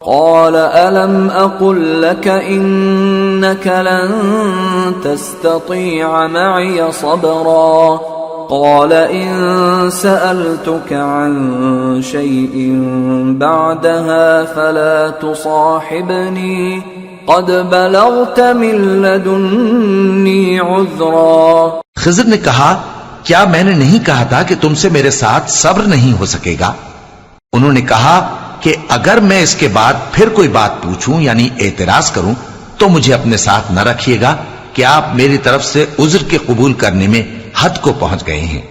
قال ألم أقل لك إنك لن تستطيع معي صبرا قال إن سألتك عن شيء بعدها فلا تصاحبني قد بلغت من لدني عذرا۔ خضر نے کہا کیا میں نے نہیں کہا تھا کہ تم سے میرے ساتھ صبر نہیں ہو سکے گا؟ انہوں نے کہا کہ اگر میں اس کے بعد پھر کوئی بات پوچھوں یعنی اعتراض کروں تو مجھے اپنے ساتھ نہ رکھیے گا کہ آپ میری طرف سے عذر کے قبول کرنے میں حد کو پہنچ گئے ہیں۔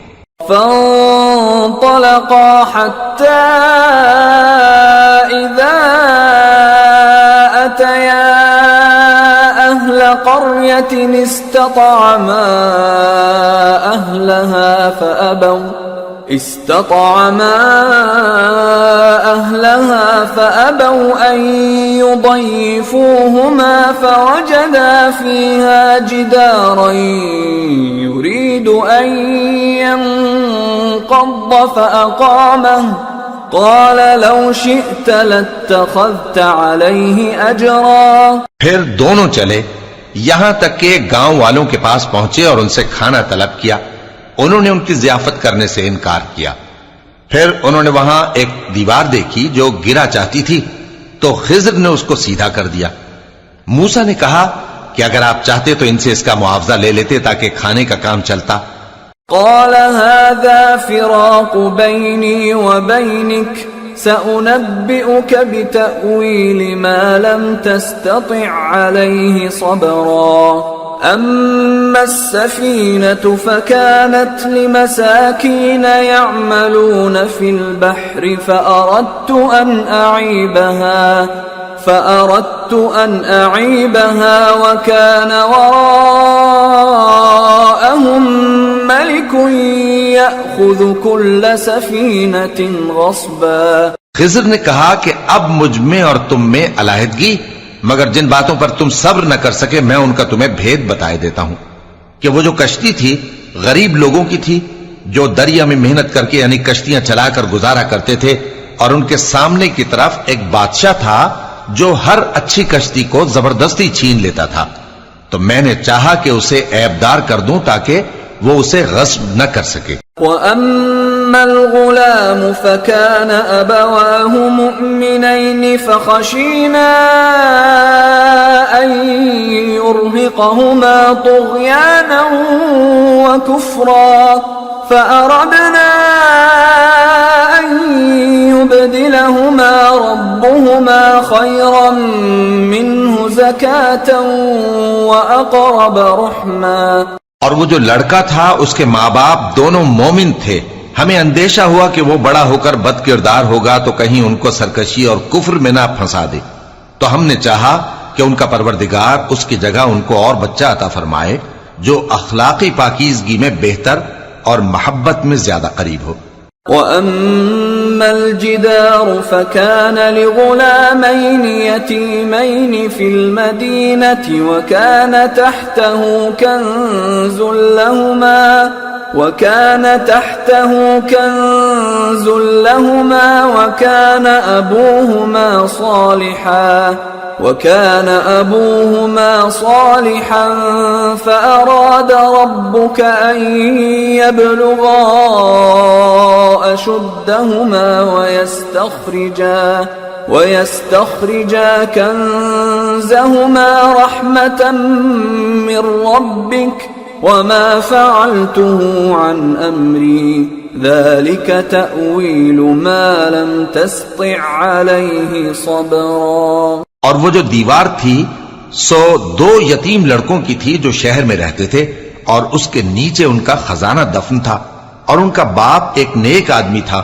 فانطلقا حتى إذا أتيا أهل قرية استطعما أهلها فأبوا أن يضيفوهما فوجدا فيها جدارا يريد أن ينقض فأقامه قال لو شئت لاتخذت عليه أجرا۔ پھر دونوں چلے یہاں تک کہ گاؤں والوں کے پاس پہنچے اور ان سے کھانا طلب کیا۔ انہوں نے ان کی ضیافت کرنے سے انکار کیا۔ پھر انہوں نے وہاں ایک دیوار دیکھی جو گرا چاہتی تھی تو خضر نے اس کو سیدھا کر دیا۔ موسیٰ نے کہا کہ اگر آپ چاہتے تو ان سے اس کا معاوضہ لے لیتے تاکہ کھانے کا کام چلتا۔ قال هذا فراق بيني وبينك سأنبئك بتأويل ما لم تستطع عليه صبرا أما السفينة فكانت لمساكين يعملون في البحر فأردت أن أعيبها وكان وراءهم ملك يأخذ كل سفينة غصبا۔ خضر نے کہا کہ اب مجھ میں اور تم میں علیحدگی، مگر جن باتوں پر تم صبر نہ کر سکے میں ان کا تمہیں بھید بتائے دیتا ہوں کہ وہ جو کشتی تھی غریب لوگوں کی تھی جو دریا میں محنت کر کے یعنی کشتیاں چلا کر گزارا کرتے تھے، اور ان کے سامنے کی طرف ایک بادشاہ تھا جو ہر اچھی کشتی کو زبردستی چھین لیتا تھا، تو میں نے چاہا کہ اسے عیبدار کر دوں تاکہ وہ اسے غصب نہ کر سکے۔ وَأَمَّا الْغُلَامُ فَكَانَ أَبَوَاهُ مُؤْمِنَيْنِ فَخَشِينَا أَن يُرْهِقَهُمَا طُغْيَانًا وَكُفْرًا فَأَرَدْنَا أَن يُبْدِلَهُمَا رَبُّهُمَا خَيْرًا مِّنْهُ زَكَاةً وَأَقْرَبَ رُحْمًا۔ اور وہ جو لڑکا تھا اس کے ماں باپ دونوں مومن تھے، ہمیں اندیشہ ہوا کہ وہ بڑا ہو کر بد کردار ہوگا تو کہیں ان کو سرکشی اور کفر میں نہ پھنسا دے، تو ہم نے چاہا کہ ان کا پروردگار اس کی جگہ ان کو اور بچہ عطا فرمائے جو اخلاقی پاکیزگی میں بہتر اور محبت میں زیادہ قریب ہو۔ وَأَمَّا الْجِدَارُ فَكَانَ لِغُلَامَيْنِ يَتِيمَيْنِ فِي الْمَدِينَةِ وَكَانَ تَحْتَهُ كَنْزٌ لَهُمَا وَكَانَ أَبُوهُمَا صَالِحًا فَأَرَادَ رَبُّكَ أَن يَبْلُغَا أَشُدَّهُمَا وَيَسْتَخْرِجَا كَنزَهُمَا رَحْمَةً مِّن رَّبِّكَ وَمَا فَعَلْتُهُ عَنْ أَمْرِي ذَلِكَ تَأْوِيلُ مَا لَمْ تَسْطِع عَلَيْهِ صَبْرًا۔ اور وہ جو دیوار تھی سو دو یتیم لڑکوں کی تھی جو شہر میں رہتے تھے، اور اس کے نیچے ان کا خزانہ دفن تھا، اور ان کا باپ ایک نیک آدمی تھا،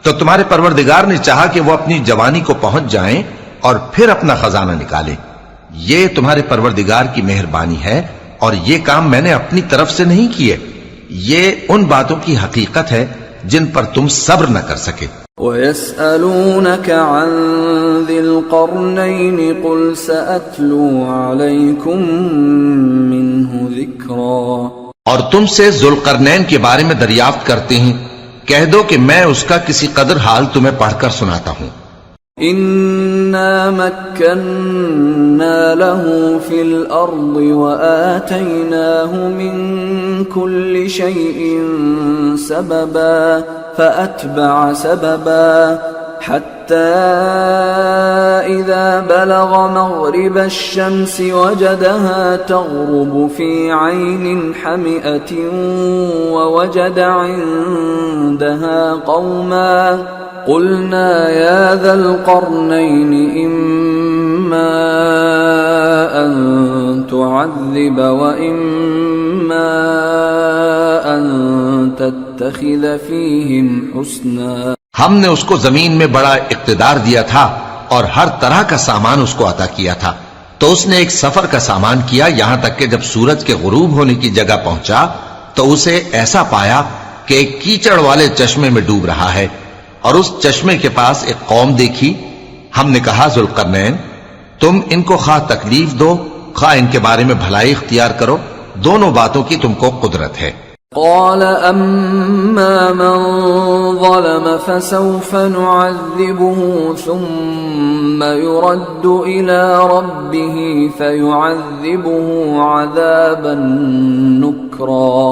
تو تمہارے پروردگار نے چاہا کہ وہ اپنی جوانی کو پہنچ جائیں اور پھر اپنا خزانہ نکالے۔ یہ تمہارے پروردگار کی مہربانی ہے، اور یہ کام میں نے اپنی طرف سے نہیں کیے، یہ ان باتوں کی حقیقت ہے جن پر تم صبر نہ کر سکے۔ وَيَسْأَلُونَكَ عَنْ ذِي الْقَرْنَيْنِ قُلْ سَأَتْلُو عَلَيْكُمْ مِنْهُ ذِكْرًا۔ اور تم سے ذوالقرنین کے بارے میں دریافت کرتے ہیں، کہہ دو کہ میں اس کا کسی قدر حال تمہیں پڑھ کر سناتا ہوں۔ إنا مكنا له في الأرض وآتيناه من كل شيء سببا فأتبع سببا حتى إذا بلغ مغرب الشمس وجدها تغرب في عين حمئة ووجد عندها قوما قلنا يا ذا القرنين إما أن تعذب وإما أن تتخذ فيهم حسنا. ہم نے اس کو زمین میں بڑا اقتدار دیا تھا اور ہر طرح کا سامان اس کو عطا کیا تھا، تو اس نے ایک سفر کا سامان کیا یہاں تک کہ جب سورج کے غروب ہونے کی جگہ پہنچا تو اسے ایسا پایا کہ ایک کیچڑ والے چشمے میں ڈوب رہا ہے، اور اس چشمے کے پاس ایک قوم دیکھی. ہم نے کہا ذوالقرنین تم ان کو خواہ تکلیف دو خواہ ان کے بارے میں بھلائی اختیار کرو، دونوں باتوں کی تم کو قدرت ہے. قال أما من ظلم فسوف نعذبه ثم يرد إلى ربه فيعذبه عذابا نكرا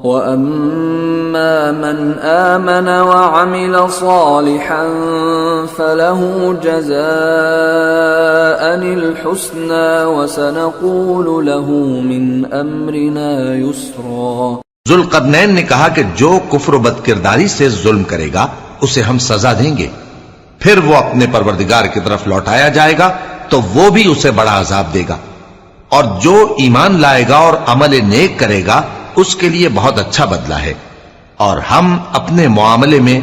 وأما من آمن وعمل صالحا فله جزاء الحسنى وسنقول له من أمرنا يسرا. ذوالقرنین نے کہا کہ جو کفر و بد کرداری سے ظلم کرے گا اسے ہم سزا دیں گے، پھر وہ اپنے پروردگار کی طرف لوٹایا جائے گا تو وہ بھی اسے بڑا عذاب دے گا، اور جو ایمان لائے گا اور عمل نیک کرے گا اس کے لیے بہت اچھا بدلہ ہے، اور ہم اپنے معاملے میں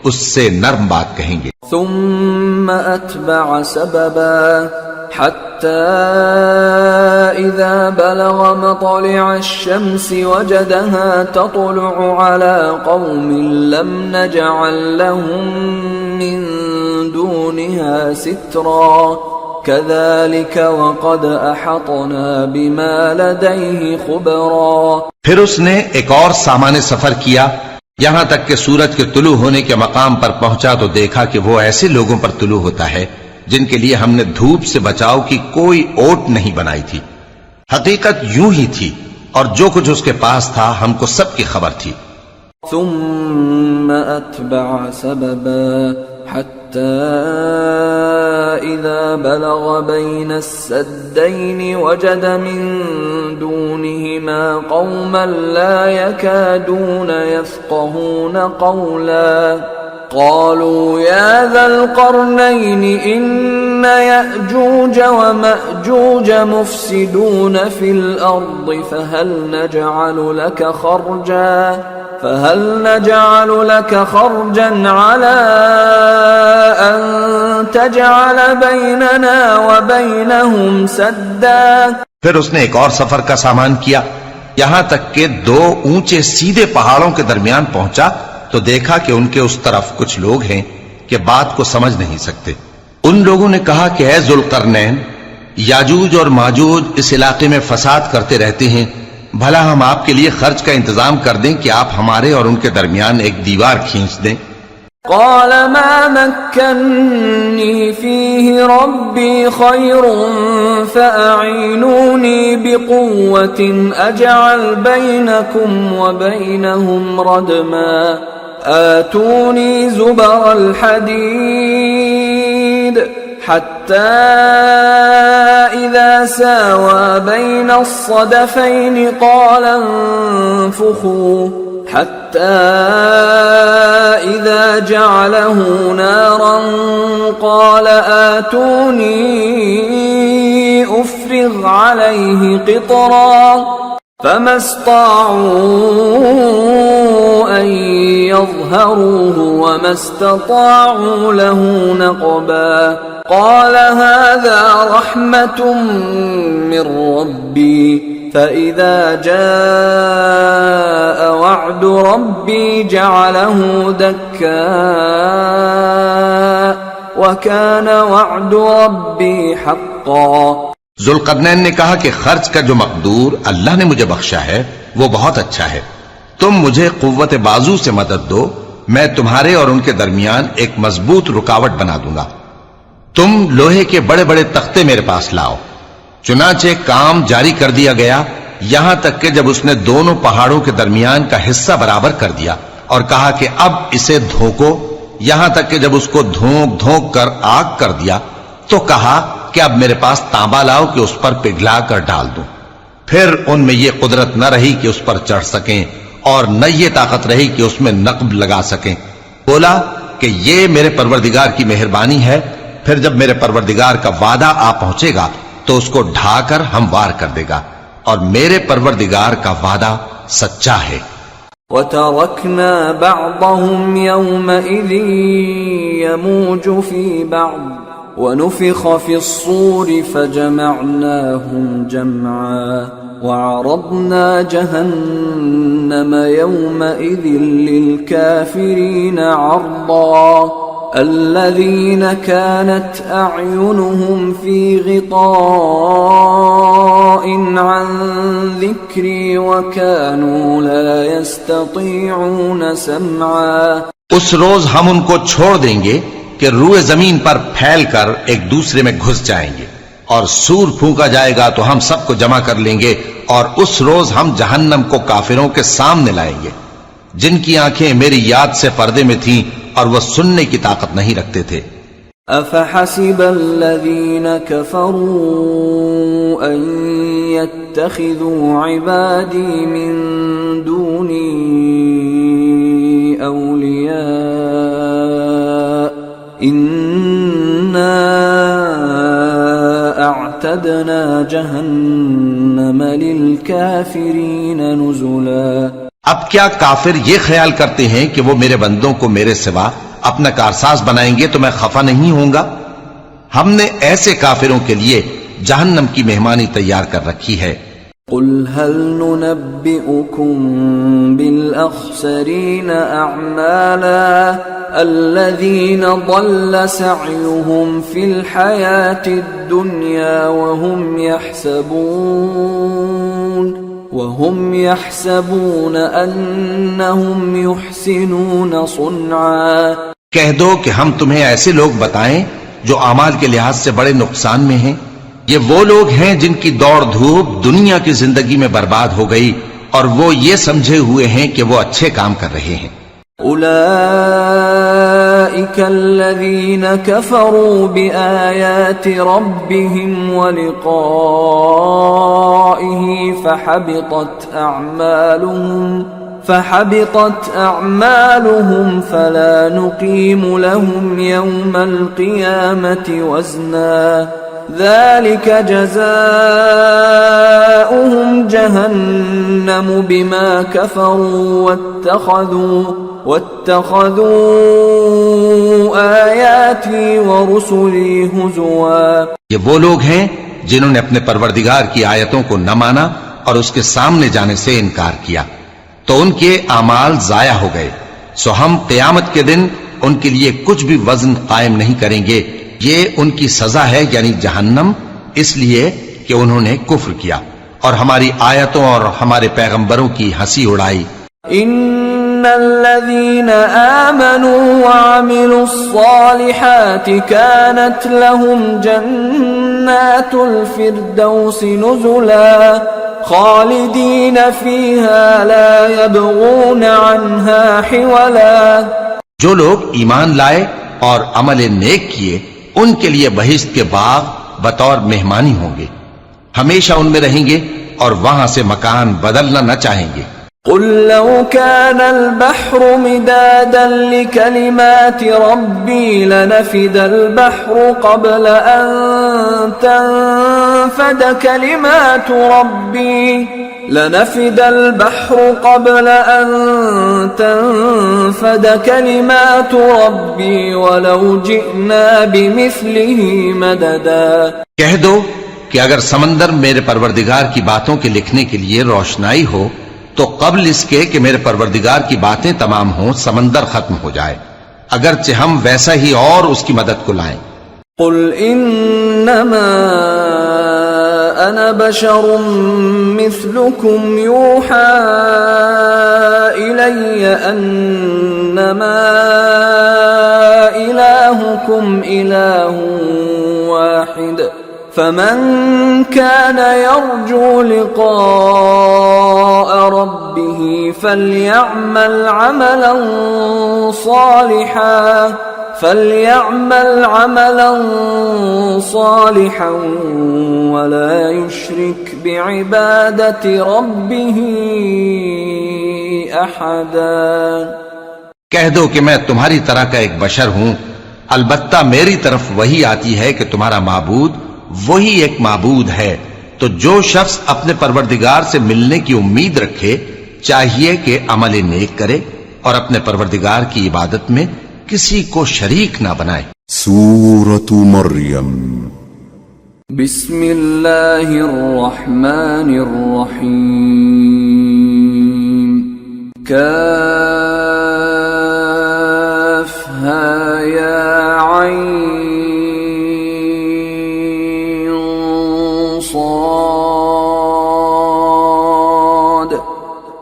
اس سے نرم بات کہیں گے. ثم أتبع سببا حتى إذا بلغ مطلع الشمس وجدها تطلع على قوم لم نجعل لهم من دونها سترا كذلك وقد أحطنا بما لديه خبرا. پھر اس نے ایک اور سامان سفر کیا یہاں تک کہ سورج کے طلوع ہونے کے مقام پر پہنچا تو دیکھا کہ وہ ایسے لوگوں پر طلوع ہوتا ہے جن کے لیے ہم نے دھوپ سے بچاؤ کی کوئی اوٹ نہیں بنائی تھی. حقیقت یوں ہی تھی اور جو کچھ اس کے پاس تھا ہم کو سب کی خبر تھی. ثم أتبع سببا حتى إذا بلغ بين السدين وجد من دونهما قوما لا يكادون يفقهون قولا قالوا يا ذا القرنين إن يأجوج ومأجوج مفسدون في الأرض فهل نجعل لك خرجا على أن تجعل بيننا وبينهم سدا. پھر اس نے ایک اور سفر کا سامان کیا یہاں تک کہ دو اونچے سیدھے پہاڑوں کے درمیان پہنچا تو دیکھا کہ ان کے اس طرف کچھ لوگ ہیں کہ بات کو سمجھ نہیں سکتے. ان لوگوں نے کہا کہ اے ذوالقرنین یاجوج اور ماجوج اس علاقے میں فساد کرتے رہتے ہیں، بھلا ہم آپ کے لیے خرچ کا انتظام کر دیں کہ آپ ہمارے اور ان کے درمیان ایک دیوار کھینچ دیں. قال ما مكنني فيه ربي خير فأعينوني بقوة أجعل بينكم وبينهم ردما آتوني زبر الحديد حتى إذا ساوى بين الصدفين قال انفخوا حتى إذا جعله نارا قال آتوني أفرغ عليه قطرا فما استطاعوا أن يظهروه وما استطاعوا له نقبا. قال هذا رحمة من ربي فإذا جاء وعد ربي جعله دكا وكان وعد ربي حقا. ذوالقرنین نے کہا کہ خرچ کا جو مقدور اللہ نے مجھے بخشا ہے وہ بہت اچھا ہے، تم مجھے قوت بازو سے مدد دو، میں تمہارے اور ان کے درمیان ایک مضبوط رکاوٹ بنا دوں گا. تم لوہے کے بڑے بڑے تختے میرے پاس لاؤ۔ چنانچہ کام جاری کر دیا گیا، یہاں تک کہ جب اس نے دونوں پہاڑوں کے درمیان کا حصہ برابر کر دیا اور کہا کہ اب اسے دھوکو، یہاں تک کہ جب اس کو دھونک دھونک کر آگ کر دیا تو کہا کہ اب میرے پاس تانبا لاؤ کہ اس پر پگھلا کر ڈال دوں۔ پھر ان میں یہ قدرت نہ رہی کہ اس پر چڑھ سکیں اور نہ یہ طاقت رہی کہ اس میں نقب لگا سکیں۔ بولا کہ یہ میرے پروردگار کی مہربانی ہے، پھر جب میرے پروردگار کا وعدہ آ پہنچے گا تو اس کو ڈھا کر ہموار کر دے گا، اور میرے پروردگار کا وعدہ سچا ہے۔ وَتَرَكْنَا بَعْضَهُمْ يَوْمَئِذٍ يَمُوجُ فِي بَعْضٍ وَنُفِخَ فِي الصُّورِ فَجَمَعْنَاهُمْ جَمْعًا وَعَرَضْنَا جَهَنَّمَ يَوْمَئِذٍ لِلْكَافِرِينَ عَرْضًا الذين كانت أعينهم في غطاء عن ذكري وكانوا لا يستطيعون سمعا۔ اس روز ہم ان کو چھوڑ دیں گے کہ روئے زمین پر پھیل کر ایک دوسرے میں گھس جائیں گے، اور سور پھونکا جائے گا تو ہم سب کو جمع کر لیں گے، اور اس روز ہم جہنم کو کافروں کے سامنے لائیں گے جن کی آنکھیں میری یاد سے پردے میں تھیں اور وہ سننے کی طاقت نہیں رکھتے تھے۔ أَفَحَسِبَ الَّذِينَ كَفَرُوا أَن يَتَّخِذُوا عِبَادِي مِن دُونِي أَوْلِيَاءَ إِنَّا أَعْتَدْنَا جَهَنَّمَ لِلْكَافِرِينَ نُزُلًا۔ اب کیا کافر یہ خیال کرتے ہیں کہ وہ میرے بندوں کو میرے سوا اپنا کارساز بنائیں گے تو میں خفا نہیں ہوں گا؟ ہم نے ایسے کافروں کے لیے جہنم کی مہمانی تیار کر رکھی ہے۔ قل هل ننبئكم بالأخسرين أعمالا الذين ضل سعيهم في الحياة الدنيا وهم يحسبون أنهم يحسنون صنعا۔ کہہ دو کہ ہم تمہیں ایسے لوگ بتائیں جو اعمال کے لحاظ سے بڑے نقصان میں ہیں۔ یہ وہ لوگ ہیں جن کی دوڑ دھوپ دنیا کی زندگی میں برباد ہو گئی اور وہ یہ سمجھے ہوئے ہیں کہ وہ اچھے کام کر رہے ہیں۔ أولئك الذين كفروا بآيات ربهم ولقائه فحبطت أعمالهم فلا نقيم لهم يوم القيامة وزنا ذلك جزاؤهم جهنم بما كفروا واتخذوا آياتي ورسلي هزوا۔ یہ وہ لوگ ہیں جنہوں نے اپنے پروردگار کی آیتوں کو نہ مانا اور اس کے سامنے جانے سے انکار کیا، تو ان کے اعمال ضائع ہو گئے، سو ہم قیامت کے دن ان کے لیے کچھ بھی وزن قائم نہیں کریں گے۔ یہ ان کی سزا ہے یعنی جہنم، اس لیے کہ انہوں نے کفر کیا اور ہماری آیتوں اور ہمارے پیغمبروں کی ہنسی اڑائی۔ ان الذين آمنوا وعملوا الصالحات كانت لهم جنات الفردوس نزلا خالدين فيها لا يبغون عنها حولا۔ جو لوگ ایمان لائے اور عمل نیک کیے ان کے لیے بہشت کے باغ بطور مہمانی ہوں گے، ہمیشہ ان میں رہیں گے اور وہاں سے مکان بدلنا نہ چاہیں گے۔ قل لو كان البحر مدادا لكلمات ربي لنفد البحر قبل أن تنفد كلمات ربي ولو جئنا بمثله مددا۔ کہہ دو کہ اگر سمندر میرے پروردگار کی باتوں کے لکھنے کے لیے روشنائی ہو تو قبل اس کے کہ میرے پروردگار کی باتیں تمام ہوں سمندر ختم ہو جائے، اگرچہ ہم ویسا ہی اور اس کی مدد کو لائیں۔ قل انما انا بشر مثلكم يوحى الي انما الہ إلهكم إله واحد فمن كان يرجو لقاء ربه فليعمل عملا صالحا ولا يشرك بعبادة ربه أحدا۔ کہہ دو کہ میں تمہاری طرح کا ایک بشر ہوں، البتہ میری طرف وہی آتی ہے کہ تمہارا معبود وہی ایک معبود ہے، تو جو شخص اپنے پروردگار سے ملنے کی امید رکھے چاہیے کہ عمل نیک کرے اور اپنے پروردگار کی عبادت میں کسی کو شریک نہ بنائے۔ سورة مریم۔ بسم اللہ الرحمن الرحیم۔ کافہا یا عین صاد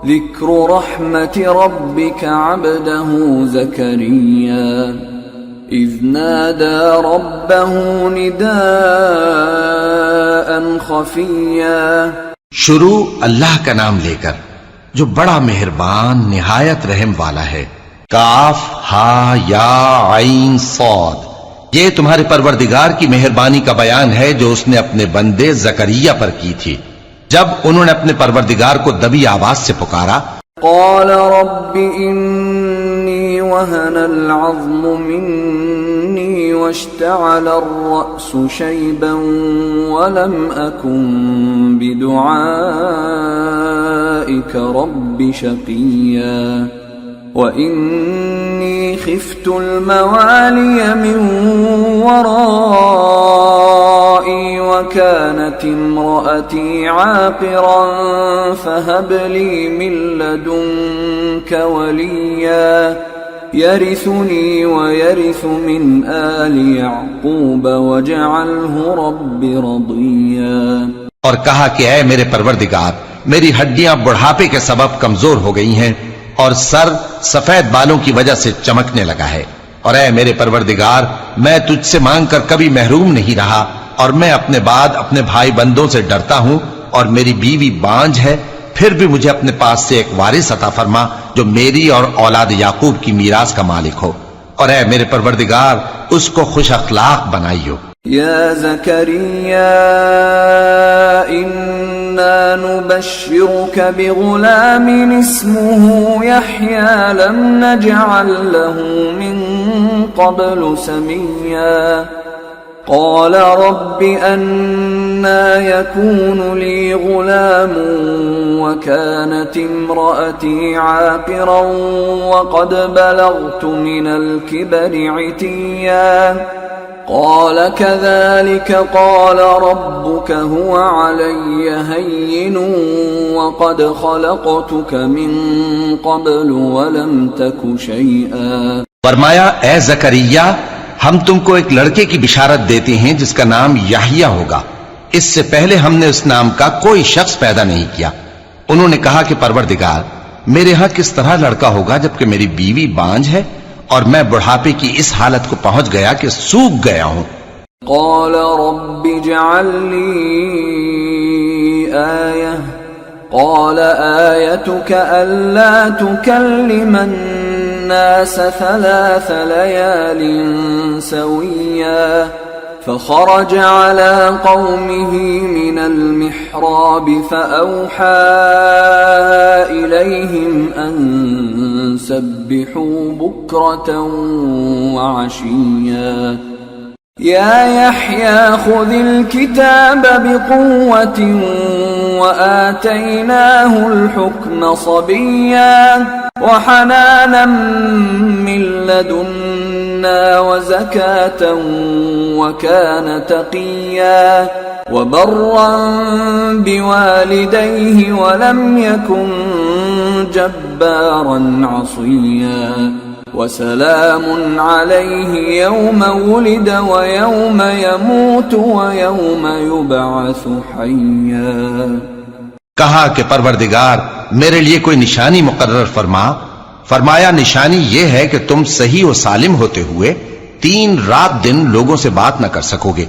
ذکر رحمت ربک عبدہ زکریا اذ نادى ربه نداء خفيا۔ شروع اللہ کا نام لے کر جو بڑا مہربان نہایت رحم والا ہے۔ کاف ہا یا عین صاد، یہ تمہارے پروردگار کی مہربانی کا بیان ہے جو اس نے اپنے بندے زکریا پر کی تھی جب انہوں نے اپنے پروردگار کو دبی آواز سے پکارا۔ قال رب إني وهن العظم مني واشتعل الرأس شيبا ولم أكن بدعائك رب شقيا وإني خفت الموالي من ورائي وكانت امرأتي عاقرا فهب لي من لدنك وليا يرثني ويرث من آل يعقوب واجعله رب رضيا۔ اور کہا کہ اے میرے پروردگار، میری ہڈیاں بڑھاپے کے سبب کمزور ہو گئی ہیں اور سر سفید بالوں کی وجہ سے چمکنے لگا ہے، اور اے میرے پروردگار میں تجھ سے مانگ کر کبھی محروم نہیں رہا، اور میں اپنے بعد اپنے بھائی بندوں سے ڈرتا ہوں اور میری بیوی بانجھ ہے، پھر بھی مجھے اپنے پاس سے ایک وارث عطا فرما جو میری اور اولاد یعقوب کی میراث کا مالک ہو، اور اے میرے پروردگار اس کو خوش اخلاق بنائیو۔ یا زکریا انا نبشرك بغلام اسمه يحيى لم نجعل له من قبل سميا قال رب أنا يكون لي غلام وكانت امرأتي عاقرا وقد بلغت من الكبر عتيا قال كذلك قال ربك هو علي هين وقد خلقتك من قبل ولم تك شيئا۔ فرمایا اے زکریا ہم تم کو ایک لڑکے کی بشارت دیتے ہیں جس کا نام یحییٰ ہوگا، اس سے پہلے ہم نے اس نام کا کوئی شخص پیدا نہیں کیا۔ انہوں نے کہا کہ پروردگار میرے ہاں کس طرح لڑکا ہوگا جبکہ میری بیوی بانجھ ہے اور میں بڑھاپے کی اس حالت کو پہنچ گیا کہ سوکھ گیا ہوں۔ قال رب اجعل لي آية قال آيتك ألا تكلم الناس 3 ليال سويا فخرج على قومه من المحراب فأوحى إليهم أن سبحوا بكرة وعشيا يا يحيى خذ الكتاب بقوة وآتيناه الحكم صبيا وحنانا من لدنا وزكاة وكان تقيا وبرا بوالديه ولم يكن جبارا عصيا وسلام عليه يوم ولد ويوم يموت ويوم يبعث حيا۔ کہا کہ پروردگار میرے لیے کوئی نشانی مقرر فرما۔ فرمایا نشانی یہ ہے کہ تم صحیح و سالم ہوتے ہوئے 3 رات دن لوگوں سے بات نہ کر سکو گے۔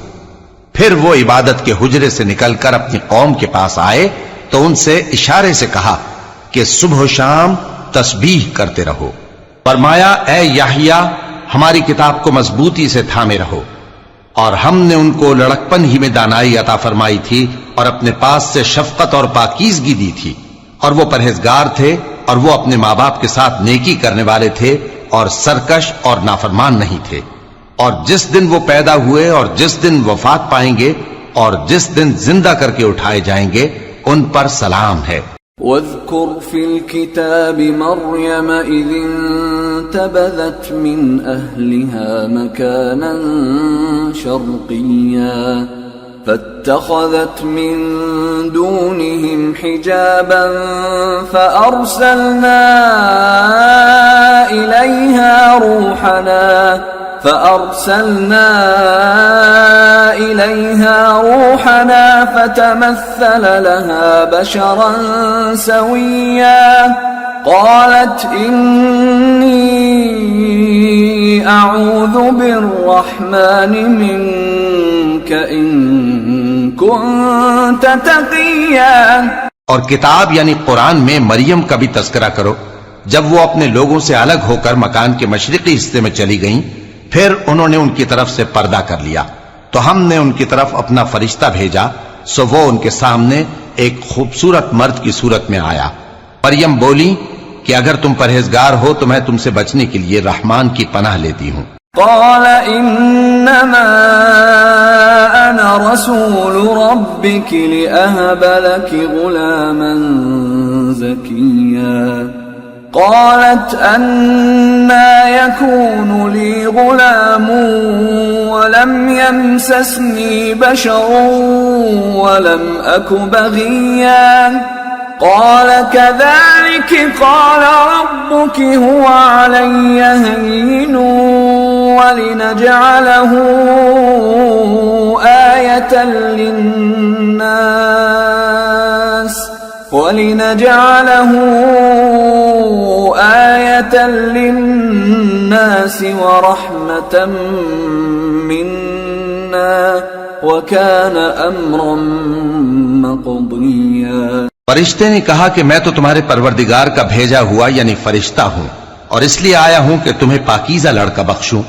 پھر وہ عبادت کے حجرے سے نکل کر اپنی قوم کے پاس آئے تو ان سے اشارے سے کہا کہ صبح و شام تسبیح کرتے رہو۔ فرمایا اے یحییٰ ہماری کتاب کو مضبوطی سے تھامے رہو، اور ہم نے ان کو لڑکپن ہی میں دانائی عطا فرمائی تھی اور اپنے پاس سے شفقت اور پاکیزگی دی تھی، اور وہ پرہیزگار تھے اور وہ اپنے ماں باپ کے ساتھ نیکی کرنے والے تھے اور سرکش اور نافرمان نہیں تھے۔ اور جس دن وہ پیدا ہوئے اور جس دن وفات پائیں گے اور جس دن زندہ کر کے اٹھائے جائیں گے ان پر سلام ہے۔ واذكر في الكتاب مريم إذ انتبذت من أهلها مكانا شرقيا فاتخذت من دونهم حجابا فأرسلنا إليها روحنا فتمثل لها بشرا سويا قالت إني أعوذ بالرحمن منك إن كنت تقيا۔ اور کتاب یعنی قرآن میں مریم کا بھی تذکرہ کرو جب وہ اپنے لوگوں سے الگ ہو کر مکان کے مشرقی حصے میں چلی گئیں، پھر انہوں نے ان کی طرف سے پردہ کر لیا تو ہم نے ان کی طرف اپنا فرشتہ بھیجا، سو وہ ان کے سامنے ایک خوبصورت مرد کی صورت میں آیا۔ مریم بولی کہ اگر تم پرہیزگار ہو تو میں تم سے بچنے کے لیے رحمان کی پناہ لیتی ہوں۔ قال انما انا رسول ربك لأهب لك غلاما زكيا قالت أنى يكون لي غلام ولم يمسسني بشر ولم أك بغيا قال كذلك قال ربك هو علي هين ولنجعله آية للناس ورحمة منا وكان أمرا مقضيا۔ فرشتے نے کہا کہ میں تو تمہارے پروردگار کا بھیجا ہوا یعنی فرشتہ ہوں، اور اس لیے آیا ہوں کہ تمہیں پاکیزہ لڑکا بخشوں۔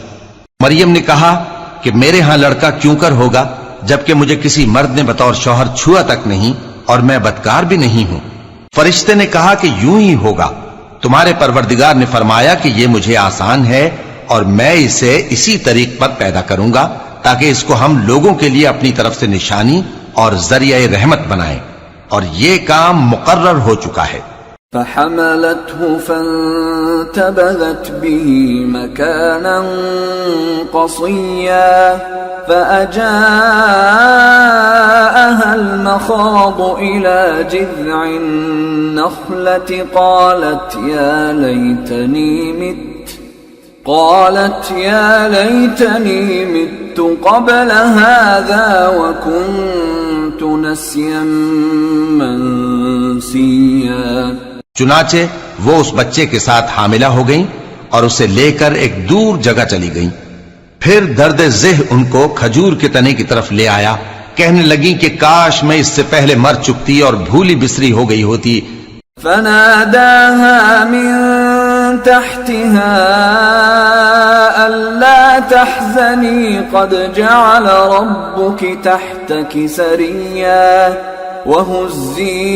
مریم نے کہا کہ میرے ہاں لڑکا کیوں کر ہوگا جبکہ مجھے کسی مرد نے بطور شوہر چھوا تک نہیں اور میں بدکار بھی نہیں ہوں۔ فرشتے نے کہا کہ یوں ہی ہوگا، تمہارے پروردگار نے فرمایا کہ یہ مجھے آسان ہے اور میں اسے اسی طریق پر پیدا کروں گا تاکہ اس کو ہم لوگوں کے لیے اپنی طرف سے نشانی اور ذریعہ رحمت بنائیں، اور یہ کام مقرر ہو چکا ہے۔ فحملته فانتبذت به مكانا قصيا فأجاءها المخاض إلى جذع النخلة قالت يا ليتني مت قبل هذا وكنت نسيا منسيا۔ چنانچہ وہ اس بچے کے ساتھ حاملہ ہو گئیں اور اسے لے کر ایک دور جگہ چلی گئیں۔ پھر درد ذہ ان کو کھجور کے تنے کی طرف لے آیا، کہنے لگی کہ کاش میں اس سے پہلے مر چکتی اور بھولی بسری ہو گئی ہوتی۔ فناداها من تحتها ألا تحزني قد جعل ربك تحتك سريا وهزي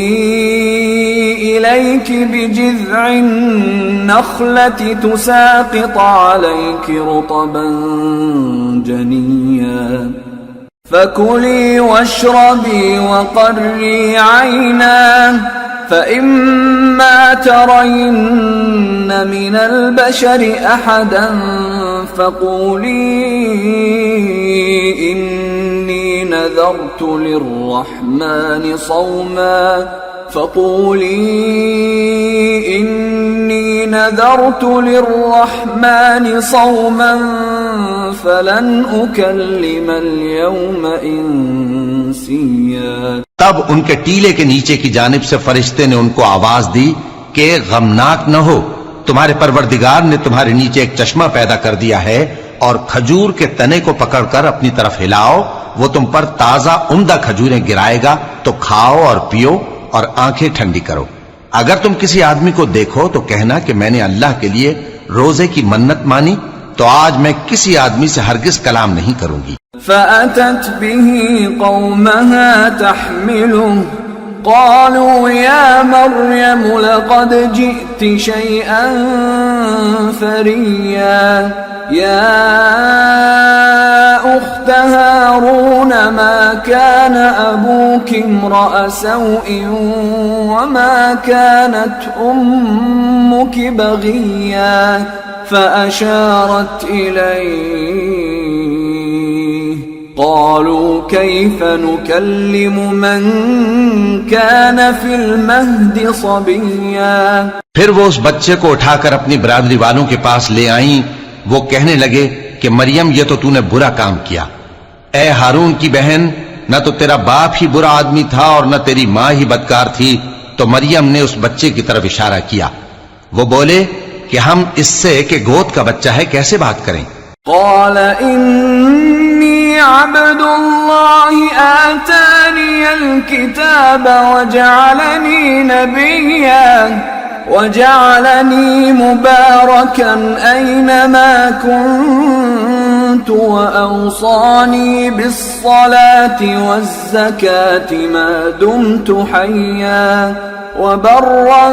إليك بجذع النخلة تساقط عليك رطبا جنيا فكلي واشربي وقري عينا فإما ترين من البشر أحدا فقولي إني نذرت للرحمن صوما فلن أكلم اليوم إنسيا۔ تب ان کے ٹیلے کے نیچے کی جانب سے فرشتے نے ان کو آواز دی کہ غمناک نہ ہو، تمہارے پروردگار نے تمہارے نیچے ایک چشمہ پیدا کر دیا ہے اور کھجور کے تنے کو پکڑ کر اپنی طرف ہلاؤ، وہ تم پر تازہ عمدہ کھجوریں گرائے گا، تو کھاؤ اور پیو اور آنکھیں ٹھنڈی کرو۔ اگر تم کسی آدمی کو دیکھو تو کہنا کہ میں نے اللہ کے لیے روزے کی منت مانی، تو آج میں کسی آدمی سے ہرگز کلام نہیں کروں گی۔ فأتت به قومها تحمله قالوا يا مريم لقد جئت شيئا فريا يا أخت هارون ما كان أبوك امرأ سوء وما كانت أمك بغيا فأشارت إليه قالوا كيف نكلم من كان في المهد صبيا۔ پھر وہ اس بچے کو اٹھا کر اپنی برادری والوں کے پاس لے آئیں۔ وہ کہنے لگے کہ مریم یہ تو نے برا کام کیا، اے ہارون کی بہن، نہ تو تیرا باپ ہی برا آدمی تھا اور نہ تیری ماں ہی بدکار تھی۔ تو مریم نے اس بچے کی طرف اشارہ کیا۔ وہ بولے کہ ہم اس سے کہ گود کا بچہ ہے کیسے بات کریں؟ قال إني عبد الله آتاني الكتاب وجعلني نبيا وجعلني مباركا أينما كنت وأوصاني بالصلاة والزكاة ما دمت حيا وبرا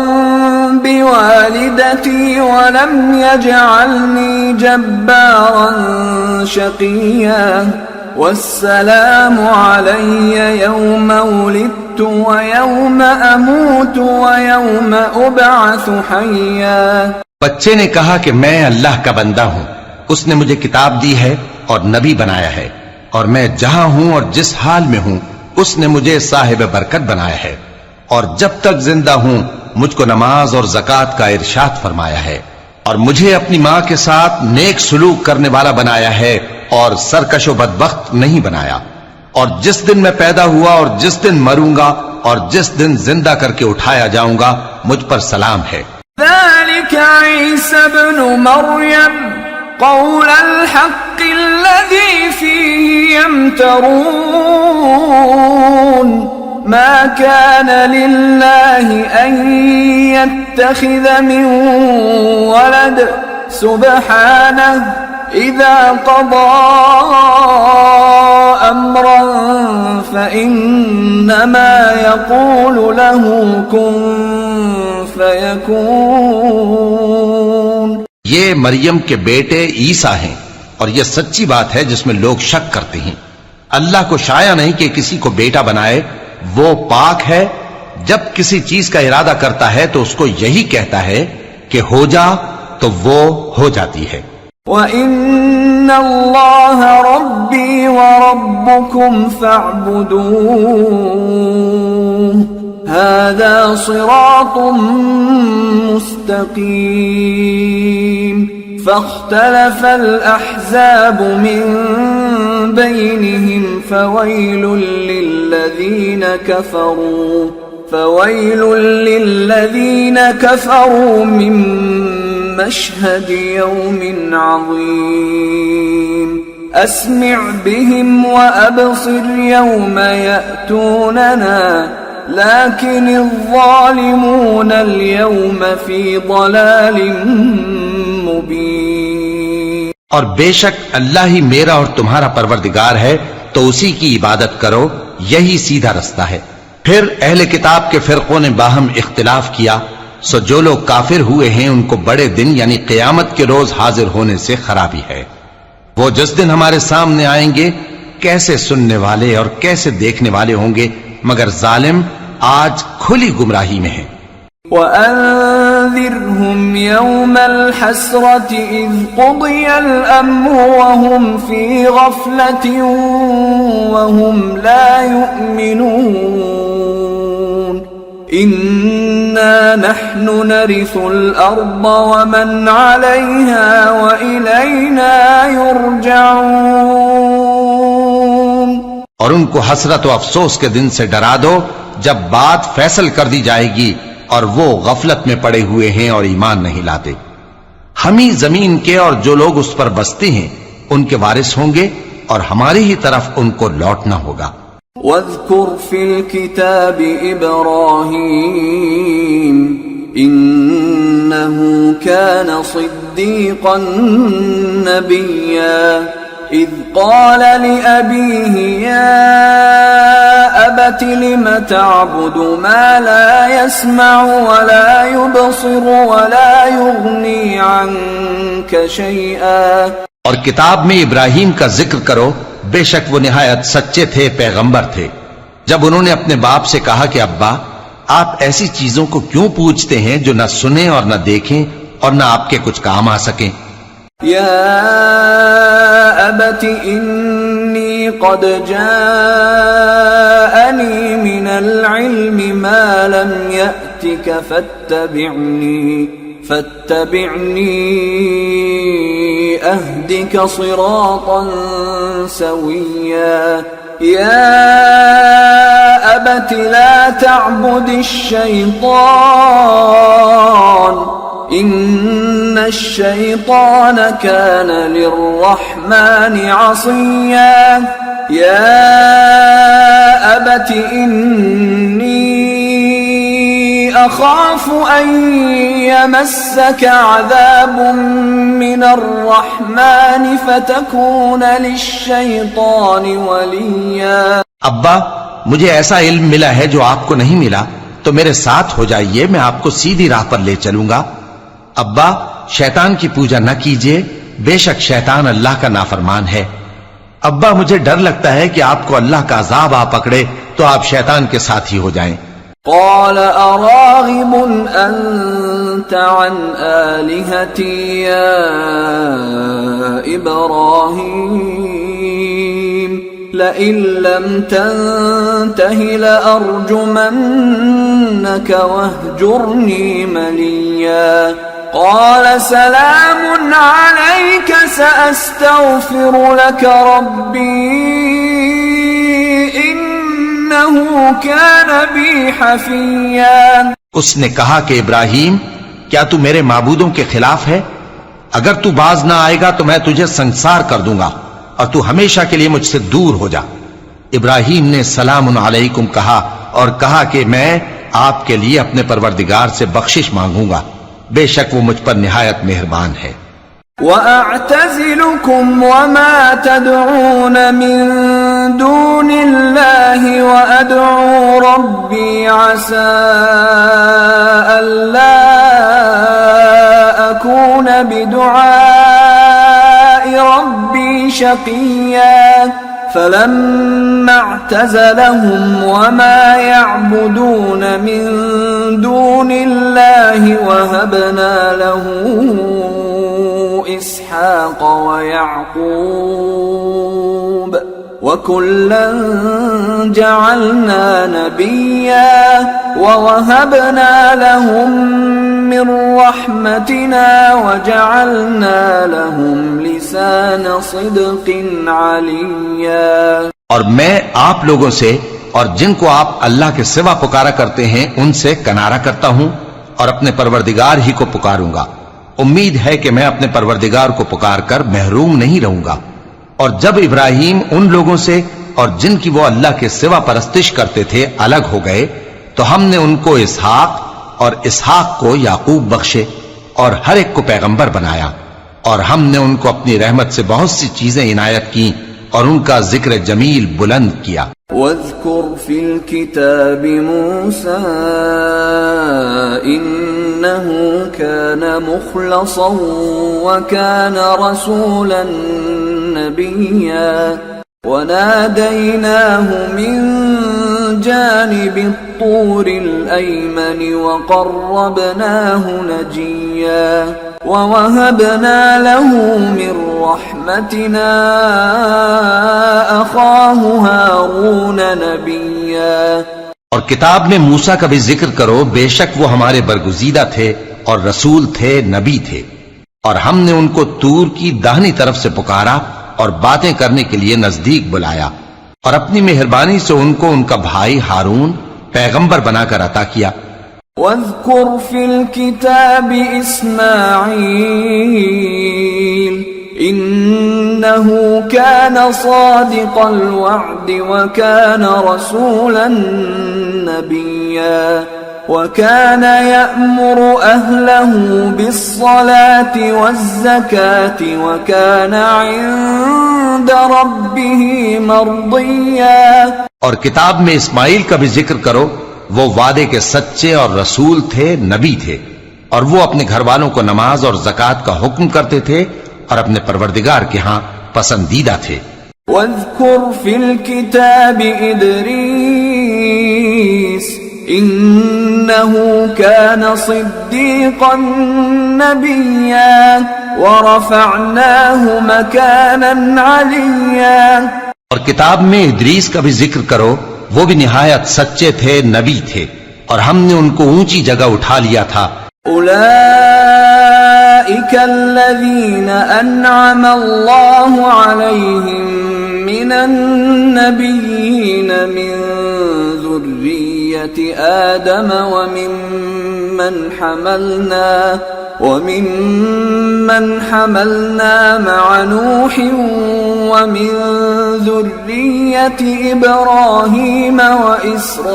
بوالدتي ولم يجعلني جبارا شقيا والسلام علي يوم ولدت ويوم أموت ويوم أبعث حيا۔ بچے نے کہا کہ میں اللہ کا بندہ ہوں، اس نے مجھے کتاب دی ہے اور نبی بنایا ہے، اور میں جہاں ہوں اور جس حال میں ہوں اس نے مجھے صاحب برکت بنایا ہے، اور جب تک زندہ ہوں مجھ کو نماز اور زکوٰۃ کا ارشاد فرمایا ہے، اور مجھے اپنی ماں کے ساتھ نیک سلوک کرنے والا بنایا ہے اور سرکش و بدبخت نہیں بنایا، اور جس دن میں پیدا ہوا اور جس دن مروں گا اور جس دن زندہ کر کے اٹھایا جاؤں گا مجھ پر سلام ہے۔ ذلك عيسى ابن مريم قول الحق الذي فيه يمترون ما كان لله أن يتخذ من ولد سبحانه إذا قضى أمرا فإنما يقول له كن فيكون۔ یہ مریم کے بیٹے عیسیٰ ہیں، اور یہ سچی بات ہے جس میں لوگ شک کرتے ہیں۔ اللہ کو شایع نہیں کہ کسی کو بیٹا بنائے، وہ پاک ہے، جب کسی چیز کا ارادہ کرتا ہے تو اس کو یہی کہتا ہے کہ ہو جا، تو وہ ہو جاتی ہے۔ وَإِنَّ اللَّهَ رَبِّي وَرَبُّكُمْ فَاعْبُدُوهُ هَذَا صِرَاطٌ مُسْتَقِيمٌ فَاخْتَلَفَ الْأَحْزَابُ مِنْ بَيْنِهِمْ فَوَيْلٌ لِلَّذِينَ كَفَرُوا مِنْ مشهد يوم عظيم أسمع بهم وأبصر يوم يأتوننا لكن الظالمون اليوم في ضلال مبين۔ اور بے شک اللہ ہی میرا اور تمہارا پروردگار ہے، تو اسی کی عبادت کرو، یہی سیدھا رستہ ہے۔ پھر اہل کتاب کے فرقوں نے باہم اختلاف کیا، سو جو لوگ کافر ہوئے ہیں ان کو بڑے دن یعنی قیامت کے روز حاضر ہونے سے خرابی ہے۔ وہ جس دن ہمارے سامنے آئیں گے کیسے سننے والے اور کیسے دیکھنے والے ہوں گے، مگر ظالم آج کھلی گمراہی میں ہیں۔ وَأَنذِرْهُمْ يَوْمَ الْحَسْرَةِ إِذْ قُضِيَ الْأَمْرُ وَهُمْ فِي غَفْلَةٍ وَهُمْ لَا يُؤْمِنُونَ إِنَّا نَحْنُ نَرِثُ الْأَرْضَ وَمَنْ عَلَيْهَا وَإِلَيْنَا يُرْجَعُونَ۔ اور ان کو حسرت و افسوس کے دن سے ڈرا دو جب بات فیصل کر دی جائے گی اور وہ غفلت میں پڑے ہوئے ہیں اور ایمان نہیں لاتے۔ ہم ہی زمین کے اور جو لوگ اس پر بستے ہیں ان کے وارث ہوں گے اور ہماری ہی طرف ان کو لوٹنا ہوگا۔ واذكر في الكتاب إبراهيم إنه كان صديقا نبيا إذ قال لأبيه يا أبت لم تعبد ما لا يسمع ولا يبصر ولا يغني عنك شيئا۔ اور کتاب میں ابراہیم کا ذکر کرو، بے شک وہ نہایت سچے تھے، پیغمبر تھے، جب انہوں نے اپنے باپ سے کہا کہ ابا آپ ایسی چیزوں کو کیوں پوچھتے ہیں جو نہ سنیں اور نہ دیکھیں اور نہ آپ کے کچھ کام آ سکیں۔ یا ابت انی قد جاءنی من العلم ما لم یأتک فاتبعنی اہدک صراطا سویا۔ یا ابت لا تعبد الشیطان ان الشیطان کان للرحمن عصیا۔ یا ابت انی اخاف ان یمسک عذاب من الرحمن فتکون للشیطان ولیا۔ ابا مجھے ایسا علم ملا ہے جو آپ کو نہیں ملا، تو میرے ساتھ ہو جائیے، میں آپ کو سیدھی راہ پر لے چلوں گا۔ ابا شیطان کی پوجا نہ کیجیے، بے شک شیطان اللہ کا نافرمان ہے۔ ابا مجھے ڈر لگتا ہے کہ آپ کو اللہ کا عذاب آ پکڑے تو آپ شیطان کے ساتھی ہو جائیں۔ قال اراغب انت عن آلهتي يا ابراهيم لئن لم تنته لأرجمنك واهجرني مليا۔ قال سلام عليك سأستغفر لك ربي إنه كان بي حفيا۔ اس نے کہا کہ ابراہیم کیا تو میرے معبودوں کے خلاف ہے؟ اگر تو باز نہ آئے گا تو میں تجھے سنسار کر دوں گا اور تو ہمیشہ کے لیے مجھ سے دور ہو جا۔ ابراہیم نے سلام علیکم کہا اور کہا کہ میں آپ کے لیے اپنے پروردگار سے بخشش مانگوں گا، بے شک وہ مجھ پر نہایت مہربان ہے۔ وَأَعْتَزِلُكُمْ وَمَا تَدْعُونَ مِن دُونِ اللَّهِ وَأَدْعُو رَبِّي عَسَىٰ أَلَّا أَكُونَ بِدُعَاءِ رَبِّي شَقِيًّا۔ فَلَمَّا اعْتَزَلَهُمْ وَمَا يَعْبُدُونَ مِن دُونِ اللَّهِ وَهَبْنَا لَهُ إسحاق ويعقوب وكلا جعلنا نبيا ووهبنا لهم من رحمتنا وجعلنا لهم لسان صدق عليا۔ اور میں آپ لوگوں سے اور جن کو آپ اللہ کے سوا پکارا کرتے ہیں ان سے کنارہ کرتا ہوں اور اپنے پروردگار ہی کو پکاروں گا۔ امید ہے کہ میں اپنے پروردگار کو پکار کر محروم نہیں رہوں گا۔ اور جب ابراہیم ان لوگوں سے اور جن کی وہ اللہ کے سوا پرستش کرتے تھے الگ ہو گئے تو ہم نے ان کو اسحاق اور اسحاق کو یعقوب بخشے اور ہر ایک کو پیغمبر بنایا، اور ہم نے ان کو اپنی رحمت سے بہت سی چیزیں عنایت کی اور ان کا ذکر جمیل بلند کیا۔ واذكر في الكتاب موسى إنه كان مخلصا وكان رسولا نبيا وناديناه من جانب الطور الأيمن وقربناه نجيا ووهبنا له من رحمتنا أخاه هارون نبيا۔ اور کتاب میں موسیٰ کا بھی ذکر کرو، بے شک وہ ہمارے برگزیدہ تھے اور رسول تھے، نبی تھے، اور ہم نے ان کو طور کی داہنی طرف سے پکارا اور باتیں کرنے کے لیے نزدیک بلایا، اور اپنی مہربانی سے ان کو ان کا بھائی ہارون پیغمبر بنا کر عطا کیا۔ واذكر في الكتاب إسماعيل إنه كان صادق الوعد وكان رسولا نبيا وكان يأمر أهله بالصلاة والزكاة وكان عند ربه مرضيا. اور کتاب میں اسماعیل کا بھی ذکر کرو، وہ وعدے کے سچے اور رسول تھے، نبی تھے، اور وہ اپنے گھر والوں کو نماز اور زکوٰۃ کا حکم کرتے تھے اور اپنے پروردگار کے ہاں پسندیدہ تھے. واذكر في الكتاب إدريس إنه كان صديقا نبيا ورفعناه مكانا عليا. اور کتاب میں ادریس کا بھی ذکر کرو، وہ بھی نہایت سچے تھے، نبی تھے، اور ہم نے ان کو اونچی جگہ اٹھا لیا تھا. أولئك الذين أنعم الله عليهم من النبيين من ذرية آدم ومن حملنا مع نوح ومن ذرية إبراهيم وإسرائيل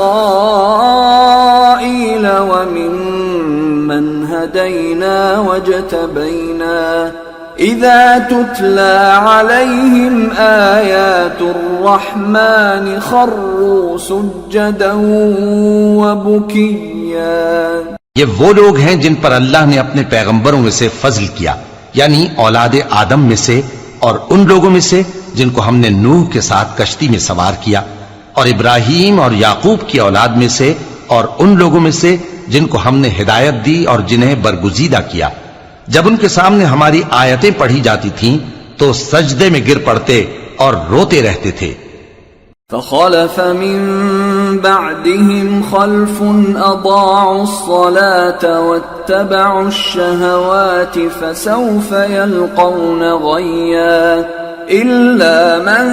وممن هدينا واجتبينا إذا تتلى عليهم آيات الرحمن خروا سجدا وبكيا. یہ وہ لوگ ہیں جن پر اللہ نے اپنے پیغمبروں میں سے فضل کیا، یعنی اولاد آدم میں سے، اور ان لوگوں میں سے جن کو ہم نے نوح کے ساتھ کشتی میں سوار کیا، اور ابراہیم اور یعقوب کی اولاد میں سے، اور ان لوگوں میں سے جن کو ہم نے ہدایت دی اور جنہیں برگزیدہ کیا. جب ان کے سامنے ہماری آیتیں پڑھی جاتی تھیں تو سجدے میں گر پڑتے اور روتے رہتے تھے. فخلف من بعدهم خلف أضاعوا الصلاة واتبعوا الشهوات فسوف يلقون غيا إلا من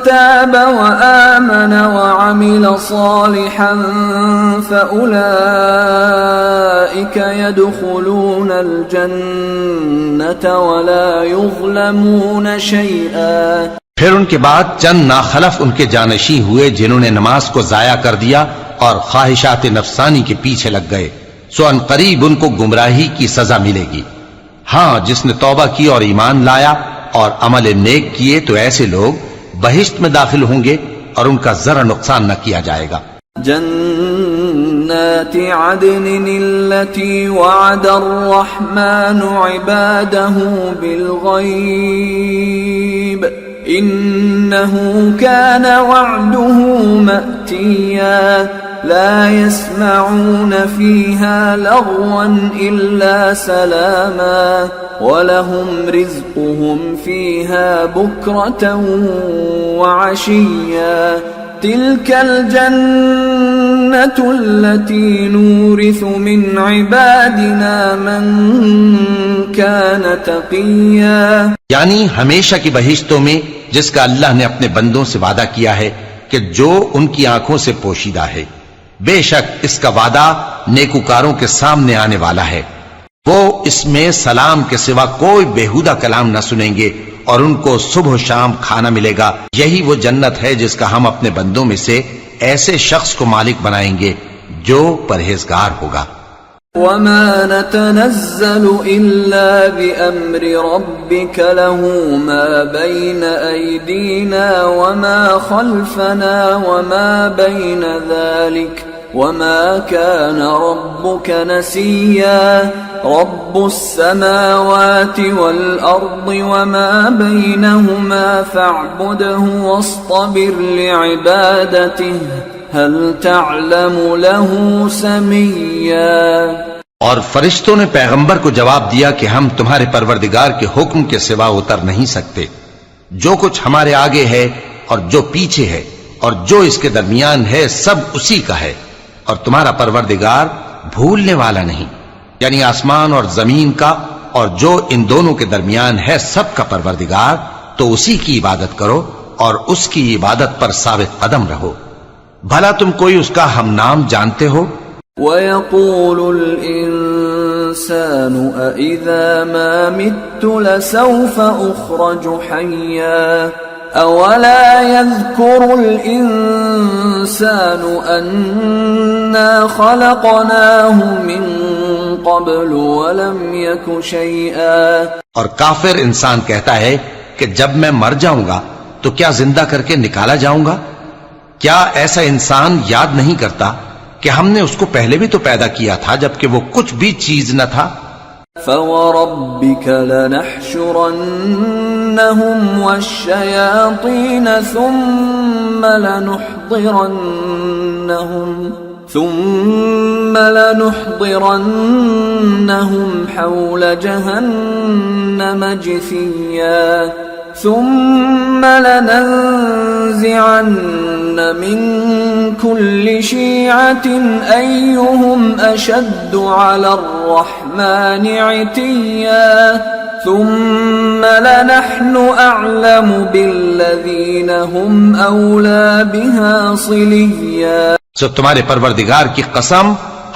تاب وآمن وعمل صالحا فأولئك يدخلون الجنة ولا يظلمون شيئا. پھر ان کے بعد چند ناخلف ان کے جانشین ہوئے جنہوں نے نماز کو ضائع کر دیا اور خواہشات نفسانی کے پیچھے لگ گئے، سو ان قریب ان کو گمراہی کی سزا ملے گی. ہاں، جس نے توبہ کی اور ایمان لایا اور عمل نیک کیے تو ایسے لوگ بہشت میں داخل ہوں گے اور ان کا ذرا نقصان نہ کیا جائے گا. جنات عدن التي وعد الرحمن عباده بالغيب إنه كان وعده مأتيا لا يسمعون فيها لغوا إلا سلاما ولهم رزقهم فيها بكرة وعشيا تلك الجنة التي نورث من عبادنا من كان تقيا. یعنی ہمیشہ کی بہشتوں میں جس کا اللہ نے اپنے بندوں سے وعدہ کیا ہے کہ جو ان کی آنکھوں سے پوشیدہ ہے، بے شک اس کا وعدہ نیکوکاروں کے سامنے آنے والا ہے. وہ اس میں سلام کے سوا کوئی بیہودہ کلام نہ سنیں گے اور ان کو صبح و شام کھانا ملے گا. یہی وہ جنت ہے جس کا ہم اپنے بندوں میں سے ایسے شخص کو مالک بنائیں گے جو پرہیزگار ہوگا. وما نتنزل إلا بأمر ربك له ما بين أيدينا وما خلفنا وما بين ذلك وما كان ربك نسيا. رب السماوات والأرض وما بينهما فاعبده واصطبر لعبادته هل تعلم له سميا. اور فرشتوں نے پیغمبر کو جواب دیا کہ ہم تمہارے پروردگار کے حکم کے سوا اتر نہیں سکتے. جو کچھ ہمارے آگے ہے اور جو پیچھے ہے اور جو اس کے درمیان ہے سب اسی کا ہے، اور تمہارا پروردگار بھولنے والا نہیں. یعنی آسمان اور زمین کا اور جو ان دونوں کے درمیان ہے سب کا پروردگار، تو اسی کی عبادت کرو اور اس کی عبادت پر ثابت قدم رہو. بھلا تم کوئی اس کا ہم نام جانتے ہو؟ وَيَقُولُ الْإِنسَانُ الإنسان أإذا ما مت لسوف أخرج حيا أولا يذكر الإنسان أنا خلقناه من قبل ولم يك شيئا. اور کافر انسان کہتا ہے کہ جب میں مر جاؤں گا تو کیا زندہ کر کے نکالا جاؤں گا؟ کیا ایسا انسان یاد نہیں کرتا کہ ہم نے اس کو پہلے بھی تو پیدا کیا تھا جبکہ وہ کچھ بھی چیز نہ تھا؟ فَوَرَبِّكَ لَنَحْشُرَنَّهُمْ وَالشَّيَاطِينَ ثُمَّ لَنُحْضِرَنَّهُمْ حَوْلَ جَهَنَّمَ جِثِيًّا ثُمَّ لَنَنزِعَنَّ مِنْ كُلِّ شِيعَةٍ أَيُّهُمْ أَشَدُّ عَلَى الرَّحْمَنِ عِتِيًّا ثُمَّ لَنَحْنُ أَعْلَمُ بِالَّذِينَ هُمْ أَوْلَى بِهَا صِلِيًّا. سو تمہارے پروردگار کی قسم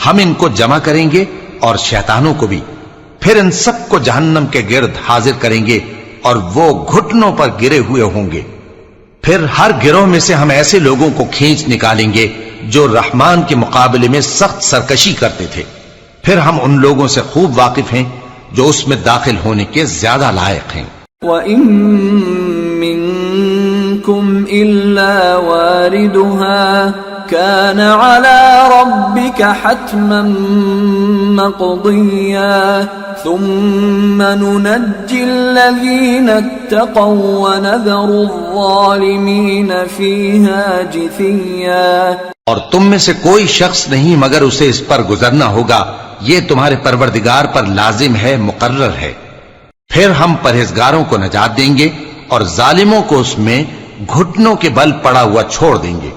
ہم ان کو جمع کریں گے اور شیطانوں کو بھی، پھر ان سب کو جہنم کے گرد حاضر کریں گے اور وہ گھٹنوں پر گرے ہوئے ہوں گے. پھر ہر گروہ میں سے ہم ایسے لوگوں کو کھینچ نکالیں گے جو رحمان کے مقابلے میں سخت سرکشی کرتے تھے. پھر ہم ان لوگوں سے خوب واقف ہیں جو اس میں داخل ہونے کے زیادہ لائق ہیں. وَإِن مِّنكُمْ إِلَّا وَارِدُهَا كَانَ عَلَى رَبِّكَ حَتْمًا مَّقْضِيًّا ثُمَّ نُنَجِّي الَّذِينَ اتَّقَوْا وَنَذَرُ الظَّالِمِينَ فِيهَا جِثِيًّا. اور تم میں سے کوئی شخص نہیں مگر اسے اس پر گزرنا ہوگا، یہ تمہارے پروردگار پر لازم ہے، مقرر ہے. پھر ہم پرہیزگاروں کو نجات دیں گے اور ظالموں کو اس میں گھٹنوں کے بل پڑا ہوا چھوڑ دیں گے.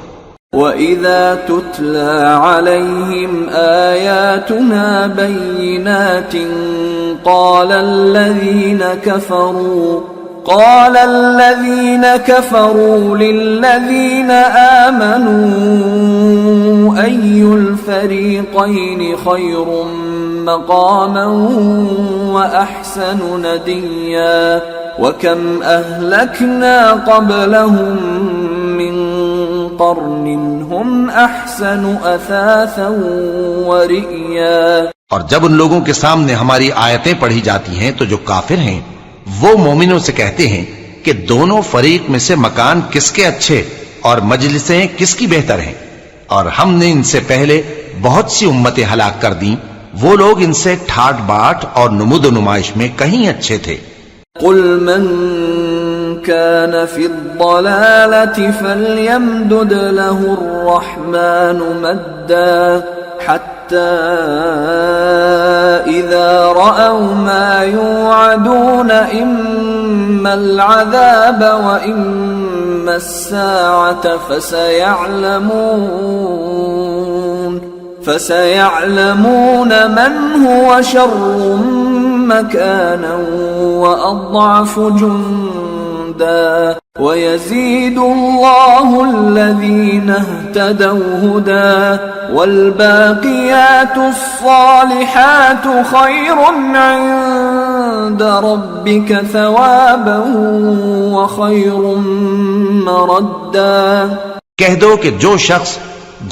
وَإِذَا تُتْلَى عَلَيْهِمْ آيَاتُنَا بَيِّنَاتٍ قَالَ الَّذِينَ كَفَرُوا لِلَّذِينَ آمَنُوا أَيُّ الْفَرِيقَيْنِ خَيْرٌ مَّقَامًا وَأَحْسَنُ نَدِيًّا وَكَمْ أَهْلَكْنَا قَبْلَهُم مِّن قَرْنٍ هُمْ أَحْسَنُ أَثَاثًا وَرِئْيًا. اور جب ان لوگوں کے سامنے ہماری آیتیں پڑھی جاتی ہیں تو جو کافر ہیں وہ مومنوں سے کہتے ہیں کہ دونوں فریق میں سے مکان کس کے اچھے اور مجلسیں کس کی بہتر ہیں، اور ہم نے ان سے پہلے بہت سی امتیں ہلاک کر دیں، وہ لوگ ان سے ٹھاٹ باٹ اور نمود و نمائش میں کہیں اچھے تھے. قُلْ مَنْ كَانَ فِي الضَّلَالَةِ فَلْيَمْدُدْ لَهُ الرَّحْمَنُ مَدًّا حَتَّى إِذَا رَأَوْا مَا يُوعَدُونَ إِمَّا الْعَذَابَ وَإِمَّا السَّاعَةَ فَسَيَعْلَمُونَ مَنْ هُوَ شَرٌّ مَكَانًا وَأَضْعَفُ جُنْدًا وَيَزِيدُ اللَّهُ الَّذِينَ اهْتَدَوْا هُدًى وَالْبَاقِيَاتُ الصَّالِحَاتُ خَيْرٌ عِندَ رَبِّكَ ثَوَابًا وَخَيْرٌ مَّرَدًّا. کہہ دو کہ جو شخص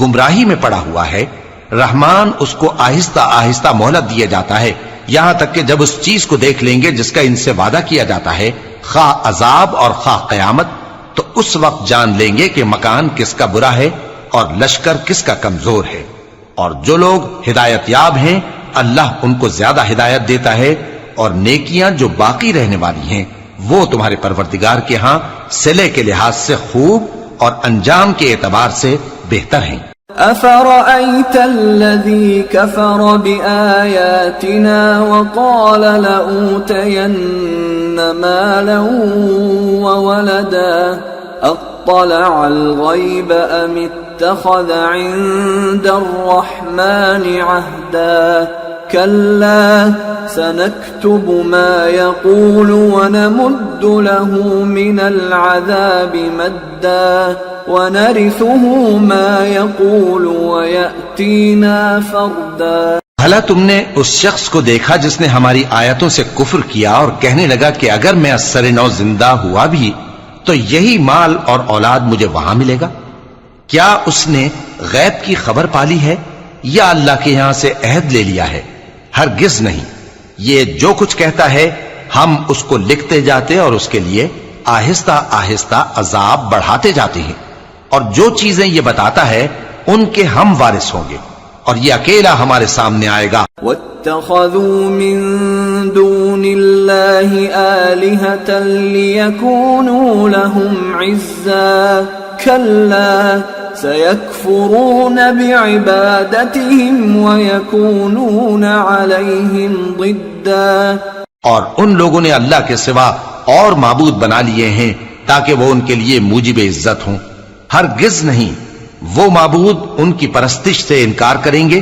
گمراہی میں پڑا ہوا ہے رحمان اس کو آہستہ آہستہ مہلت دیا جاتا ہے، یہاں تک کہ جب اس چیز کو دیکھ لیں گے جس کا ان سے وعدہ کیا جاتا ہے، خواہ عذاب اور خواہ قیامت، تو اس وقت جان لیں گے کہ مکان کس کا برا ہے اور لشکر کس کا کمزور ہے. اور جو لوگ ہدایت یاب ہیں اللہ ان کو زیادہ ہدایت دیتا ہے، اور نیکیاں جو باقی رہنے والی ہیں وہ تمہارے پروردگار کے ہاں صلے کے لحاظ سے خوب اور انجام کے اعتبار سے بہتر ہیں. أَفَرَأَيْتَ الَّذِي كَفَرَ بِآيَاتِنَا وَقَالَ لَأُوتَيَنَّ مَالًا وَوَلَدًا أَطَّلَعَ الْغَيْبَ أَمِ اتَّخَذَ عِندَ الرَّحْمَنِ عَهْدًا كَلَّا سَنَكْتُبُ مَا يَقُولُ وَنَمُدُّ لَهُ مِنَ الْعَذَابِ مَدًّا وَنَرِثُهُ مَا يَقُولُ وَيَأْتِينَا فَرْدًا. بھلا تم نے اس شخص کو دیکھا جس نے ہماری آیتوں سے کفر کیا اور کہنے لگا کہ اگر میں اثر نو زندہ ہوا بھی تو یہی مال اور اولاد مجھے وہاں ملے گا؟ کیا اس نے غیب کی خبر پالی ہے یا اللہ کے یہاں سے عہد لے لیا ہے؟ ہرگز نہیں، یہ جو کچھ کہتا ہے ہم اس کو لکھتے جاتے اور اس کے لیے آہستہ آہستہ عذاب بڑھاتے جاتے ہیں، اور جو چیزیں یہ بتاتا ہے ان کے ہم وارث ہوں گے، اور یہ اکیلا ہمارے سامنے آئے گا۔ واتخذوا من دون الله آلهة ليكونوا لهم عزا كلا سيكفرون بعبادتهم ويكونون عليهم ضدا، اور ان لوگوں نے اللہ کے سوا اور معبود بنا لیے ہیں تاکہ وہ ان کے لیے موجب عزت ہوں، ہرگز نہیں، وہ معبود ان کی پرستش سے انکار کریں گے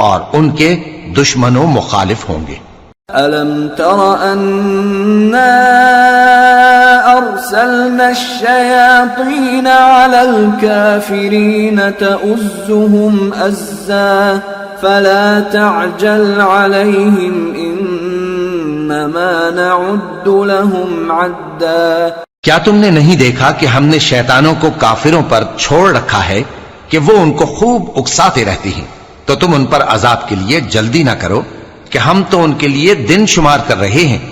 اور ان کے دشمن و مخالف ہوں گے۔ أَلَمْ تَرَ أَنَّا أَرْسَلْنَا الشَّيَاطِينَ عَلَى الْكَافِرِينَ تَؤُزُّهُمْ أَزًّا فَلَا تَعْجَلْ عَلَيْهِمْ إِنَّمَا نَعُدُّ لَهُمْ عَدًّا۔ کیا تم نے نہیں دیکھا کہ ہم نے شیطانوں کو کافروں پر چھوڑ رکھا ہے کہ وہ ان کو خوب اکساتے رہتی ہیں، تو تم ان پر عذاب کے لیے جلدی نہ کرو کہ ہم تو ان کے لیے دن شمار کر رہے ہیں۔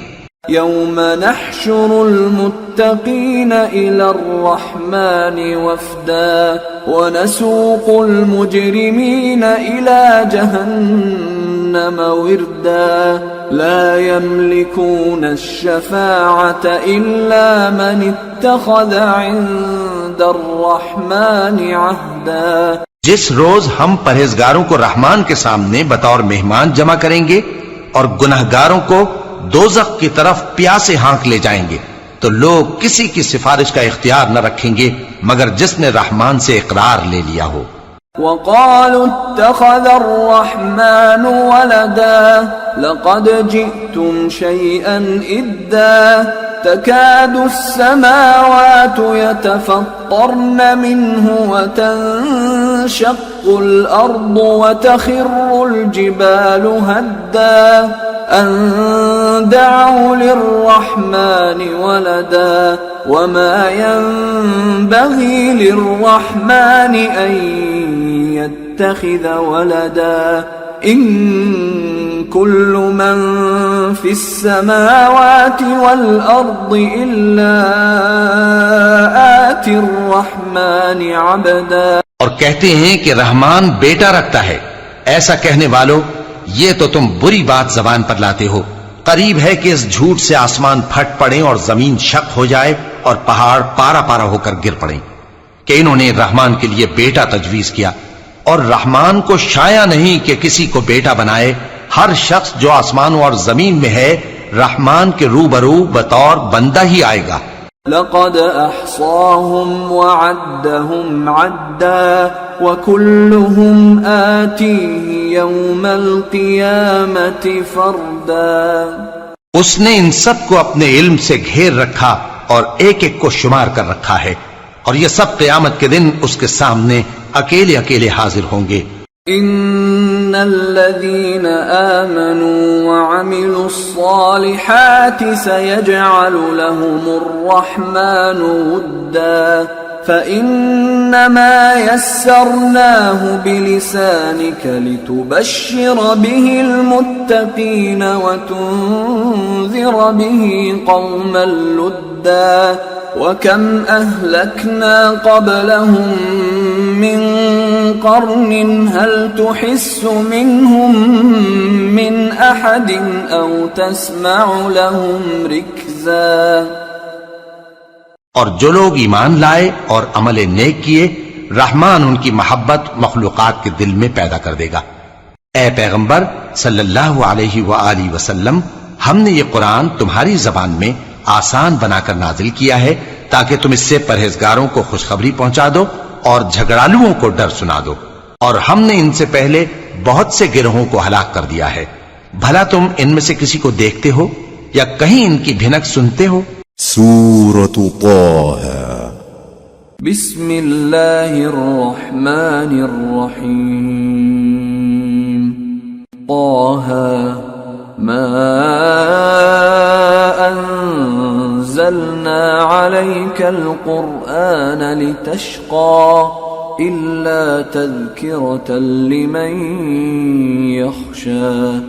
يوم نحشر المتقين إلى الرحمن وفدا ونسوق المجرمين إلى جهنم وردا لا يملكون الشفاعة إلا من اتخذ عند الرحمن عهدا۔ جس روز ہم پرہیزگاروں کو رحمان کے سامنے بطور مہمان جمع کریں گے اور گنہگاروں کو دوزخ کی طرف پیاسے ہانک لے جائیں گے، تو لوگ کسی کی سفارش کا اختیار نہ رکھیں گے مگر جس نے رحمان سے اقرار لے لیا ہو۔ وقالوا اتخذ الرحمن ولدا لقد جئتم شيئا إدا تكاد السماوات يتفطرن منه وتنشق الأرض وتخر الجبال هدا أن دعوا للرحمن ولدا وما ينبغي للرحمن أن يتخذ ولدا إن كل من في السماوات والأرض إلا آتي الرحمن عبدا۔ اور کہتے ہیں کہ رحمان بیٹا رکھتا ہے، ایسا کہنے والوں یہ تو تم بری بات زبان پر لاتے ہو۔ قریب ہے کہ اس جھوٹ سے آسمان پھٹ پڑے اور زمین شق ہو جائے اور پہاڑ پارا پارا ہو کر گر پڑے کہ انہوں نے رحمان کے لیے بیٹا تجویز کیا، اور رحمان کو شایع نہیں کہ کسی کو بیٹا بنائے۔ ہر شخص جو آسمانوں اور زمین میں ہے رحمان کے روبرو بطور بندہ ہی آئے گا۔ لقد احصاهم وعدهم عدا وكلهم آتيه يوم القيامة فردا۔ اس نے ان سب کو اپنے علم سے گھیر رکھا اور ایک ایک کو شمار کر رکھا ہے، اور یہ سب قیامت کے دن اس کے سامنے اکیلے اکیلے حاضر ہوں گے۔ ان الذين آمنوا وعملوا الصالحات سيجعل لهم الرحمن ودا فإنما يسرناه بلسانك لتبشر به المتقين وتنذر به قوما لدا وكم أهلكنا قبلهم من قرن هل تحس منهم من أحد أو تسمع لهم ركزا۔ اور جو لوگ ایمان لائے اور عمل نیک کیے رحمان ان کی محبت مخلوقات کے دل میں پیدا کر دے گا۔ اے پیغمبر صلی اللہ علیہ وآلہ وسلم، ہم نے یہ قرآن تمہاری زبان میں آسان بنا کر نازل کیا ہے تاکہ تم اس سے پرہیزگاروں کو خوشخبری پہنچا دو اور جھگڑالوؤں کو ڈر سنا دو، اور ہم نے ان سے پہلے بہت سے گروہوں کو ہلاک کر دیا ہے۔ بھلا تم ان میں سے کسی کو دیکھتے ہو یا کہیں ان کی بھنک سنتے ہو؟ سورة طه بسم اللہ الرحمن الرحیم طه ما أنزلنا عليك القرآن لتشقى إلا تذكرة لمن يخشى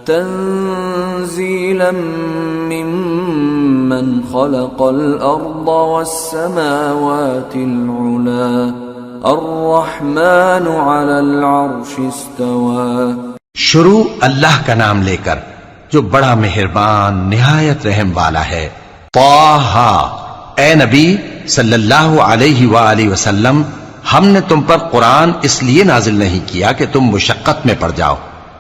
تنزيلا ممن خلق الأرض والسماوات العلى الرحمن على العرش استوى۔ شروع اللہ کا نام لے کر جو بڑا مہربان نہایت رحم والا ہے۔ طٰہ، اے نبی صلی اللہ علیہ وآلہ وسلم، ہم نے تم پر قرآن اس لیے نازل نہیں کیا کہ تم مشقت میں پڑ جاؤ،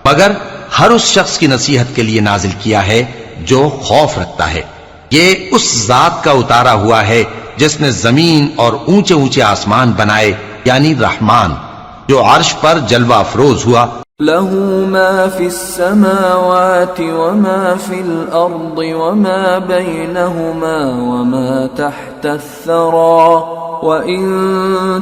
مگر ہر اس شخص کی نصیحت کے لیے نازل کیا ہے جو خوف رکھتا ہے۔ یہ اس ذات کا اتارا ہوا ہے جس نے زمین اور اونچے اونچے آسمان بنائے، یعنی رحمان، جو عرش پر جلوہ افروز ہوا۔ له ما في السماوات وما في الأرض وما بينهما وما تحت الثرى وإن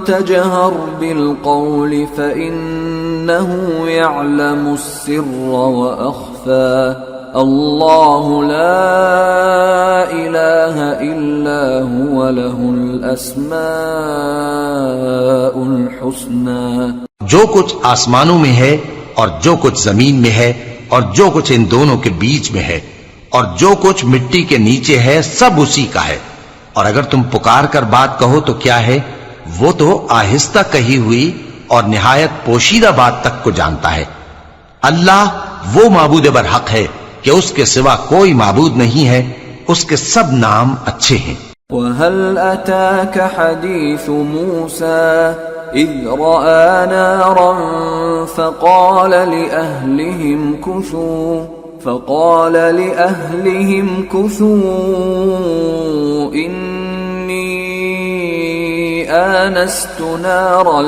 تجهر بالقول فإنه يعلم السر وأخفى الله لا إله إلا هو له الأسماء الحسنى۔ جو کچھ آسمانوں میں ہے اور جو کچھ زمین میں ہے اور جو کچھ ان دونوں کے بیچ میں ہے اور جو کچھ مٹی کے نیچے ہے، سب اسی کا ہے۔ اور اگر تم پکار کر بات کہو تو کیا ہے، وہ تو آہستہ کہی ہوئی اور نہایت پوشیدہ بات تک کو جانتا ہے۔ اللہ وہ معبود برحق ہے کہ اس کے سوا کوئی معبود نہیں ہے، اس کے سب نام اچھے ہیں۔ وَهَلْ أَتَاكَ حَدِيثُ مُوسَى إِذْ رَأَى نَارًا فَقَالَ لِأَهْلِهِمْ كُثُوا إِنِّي آنَسْتُ نَارًا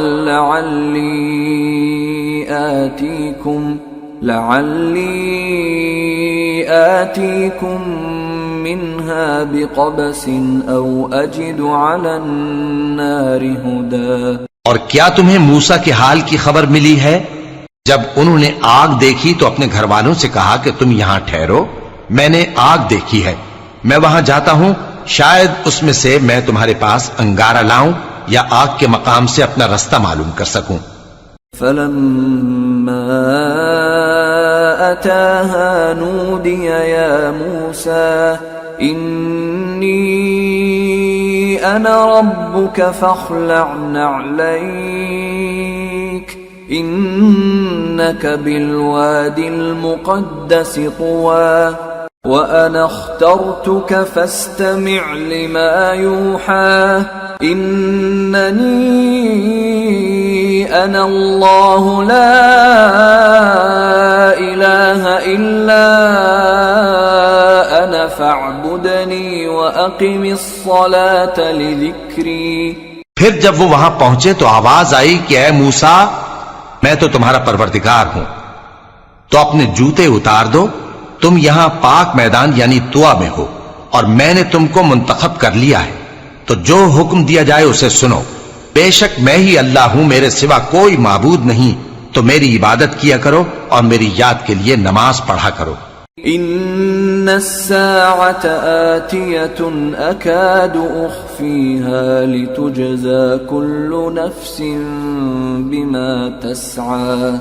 لعلي آتيكم منها بقبس أو أجد على النار هدى۔ اور کیا تمہیں موسیٰ کے حال کی خبر ملی ہے؟ جب انہوں نے آگ دیکھی تو اپنے گھر والوں سے کہا کہ تم یہاں ٹھہرو، میں نے آگ دیکھی ہے، میں وہاں جاتا ہوں، شاید اس میں سے میں تمہارے پاس انگارہ لاؤں یا آگ کے مقام سے اپنا رستہ معلوم کر سکوں۔ فلما أتاها نودي يا موسى إني أنا ربك فاخلع نعليك إنك بالوادي المقدس طوى وأنا اخترتك فاستمع لما يوحى إنني أنا الله لا إله إلا أنا فاعبدني وأقم الصلاة لذكري۔ پھر جب وہ وہاں پہنچے تو آواز آئی کہ اے موسیٰ، میں تو تمہارا پروردگار ہوں، تو اپنے جوتے اتار دو، تم یہاں پاک میدان یعنی طوا میں ہو اور میں نے تم کو منتخب کر لیا ہے، تو جو حکم دیا جائے اسے سنو، بے شک میں ہی اللہ ہوں، میرے سوا کوئی معبود نہیں، تو میری عبادت کیا کرو اور میری یاد کے لیے نماز پڑھا کرو۔ إن الساعة آتية أكاد أخفيها لتجزى كل نفس بما تسعى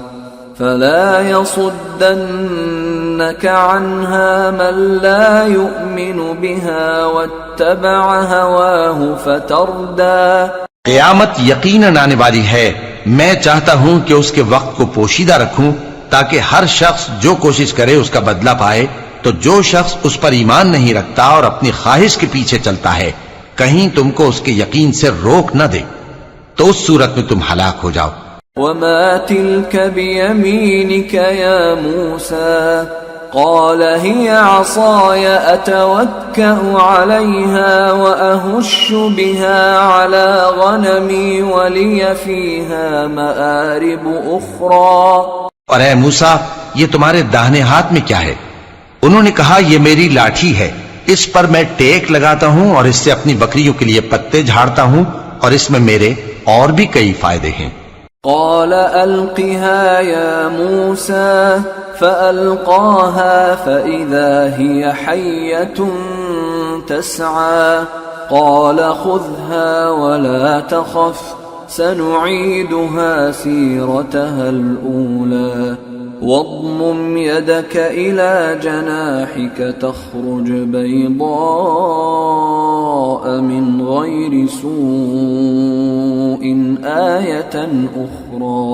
فلا يصدنك عنها من لا يؤمن بها واتبع هواه فتردى۔ قیامت یقیناً آنے والی ہے، میں چاہتا ہوں کہ اس کے وقت کو پوشیدہ رکھوں تاکہ ہر شخص جو کوشش کرے اس کا بدلہ پائے، تو جو شخص اس پر ایمان نہیں رکھتا اور اپنی خواہش کے پیچھے چلتا ہے کہیں تم کو اس کے یقین سے روک نہ دے، تو اس صورت میں تم ہلاک ہو جاؤ۔ وما تلك بيمينك يا موسى قال هي عصاي أتوكأ عليها وأهش بها على غنمي ولي فيها مآرب أخرى۔ اور اے موسیٰ، یہ تمہارے داہنے ہاتھ میں کیا ہے؟ انہوں نے کہا یہ میری لاٹھی ہے، اس پر میں ٹیک لگاتا ہوں اور اس سے اپنی بکریوں کے لیے پتے جھاڑتا ہوں، اور اس میں میرے اور بھی کئی فائدے ہیں۔ قال ألقها يا موسى فألقاها فإذا هي حية تسعى قال خذها ولا تخف سنعيدها سيرتها الأولى واضمم يدك إلى جناحك تخرج بيضاء من غير سوء آية أخرى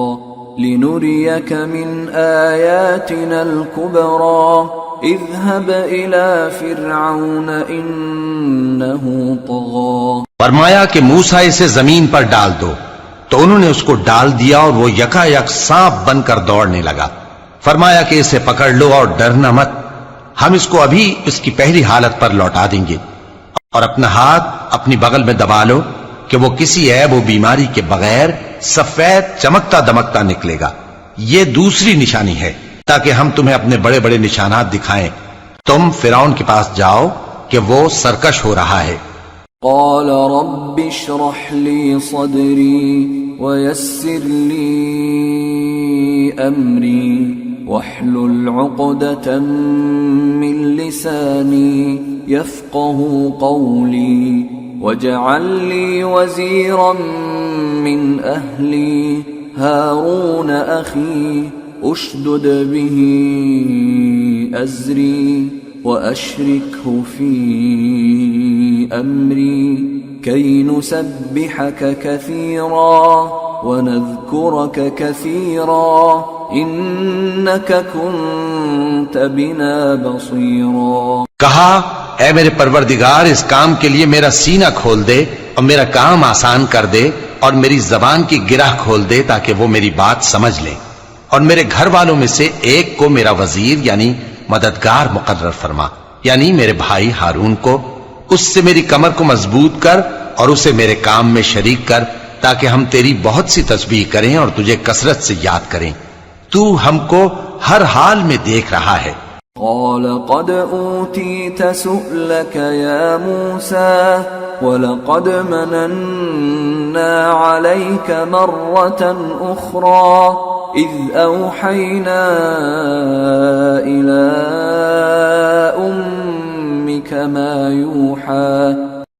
لنريك من آياتنا الكبرى اذهب إلى فرعون إنه طغى. فرمایا کہ موسیٰ اسے زمین پر ڈال دو، تو انہوں نے اس کو ڈال دیا اور وہ یکا یک سانپ بن کر دوڑنے لگا۔ فرمایا کہ اسے پکڑ لو اور ڈرنا مت، ہم اس کو ابھی اس کی پہلی حالت پر لوٹا دیں گے، اور اپنا ہاتھ اپنی بغل میں دبا لو کہ وہ کسی عیب و بیماری کے بغیر سفید چمکتا دمکتا نکلے گا۔ یہ دوسری نشانی ہے تاکہ ہم تمہیں اپنے بڑے بڑے نشانات دکھائیں۔ تم فرعون کے پاس جاؤ کہ وہ سرکش ہو رہا ہے۔ قال رب اشرح لي صدري ويسر لي أمري واحلل عقدة من لساني يفقه قولي واجعل لي وزيرا من أهلي هارون أخي أشدد به أزري وأشركه في أمري كي نسبحك كثيرا ونذكرك كثيرا إنك كنت بنا بصيرا۔ کہا اے میرے پروردگار، اس کام کے لیے میرا سینہ کھول دے اور میرا کام آسان کر دے اور میری زبان کی گرہ کھول دے تاکہ وہ میری بات سمجھ لے، اور میرے گھر والوں میں سے ایک کو میرا وزیر یعنی مددگار مقرر فرما، یعنی میرے بھائی ہارون کو۔ اس سے میری کمر کو مضبوط کر اور اسے میرے کام میں شریک کر تاکہ ہم تیری بہت سی تسبیح کریں اور تجھے کثرت سے یاد کریں۔ تو ہم کو ہر حال میں دیکھ رہا ہے۔ قال قد أوتيت سؤلك يا موسى ولقد مننا عليك مرة أخرى إذ أوحينا إلى أمك ما يوحى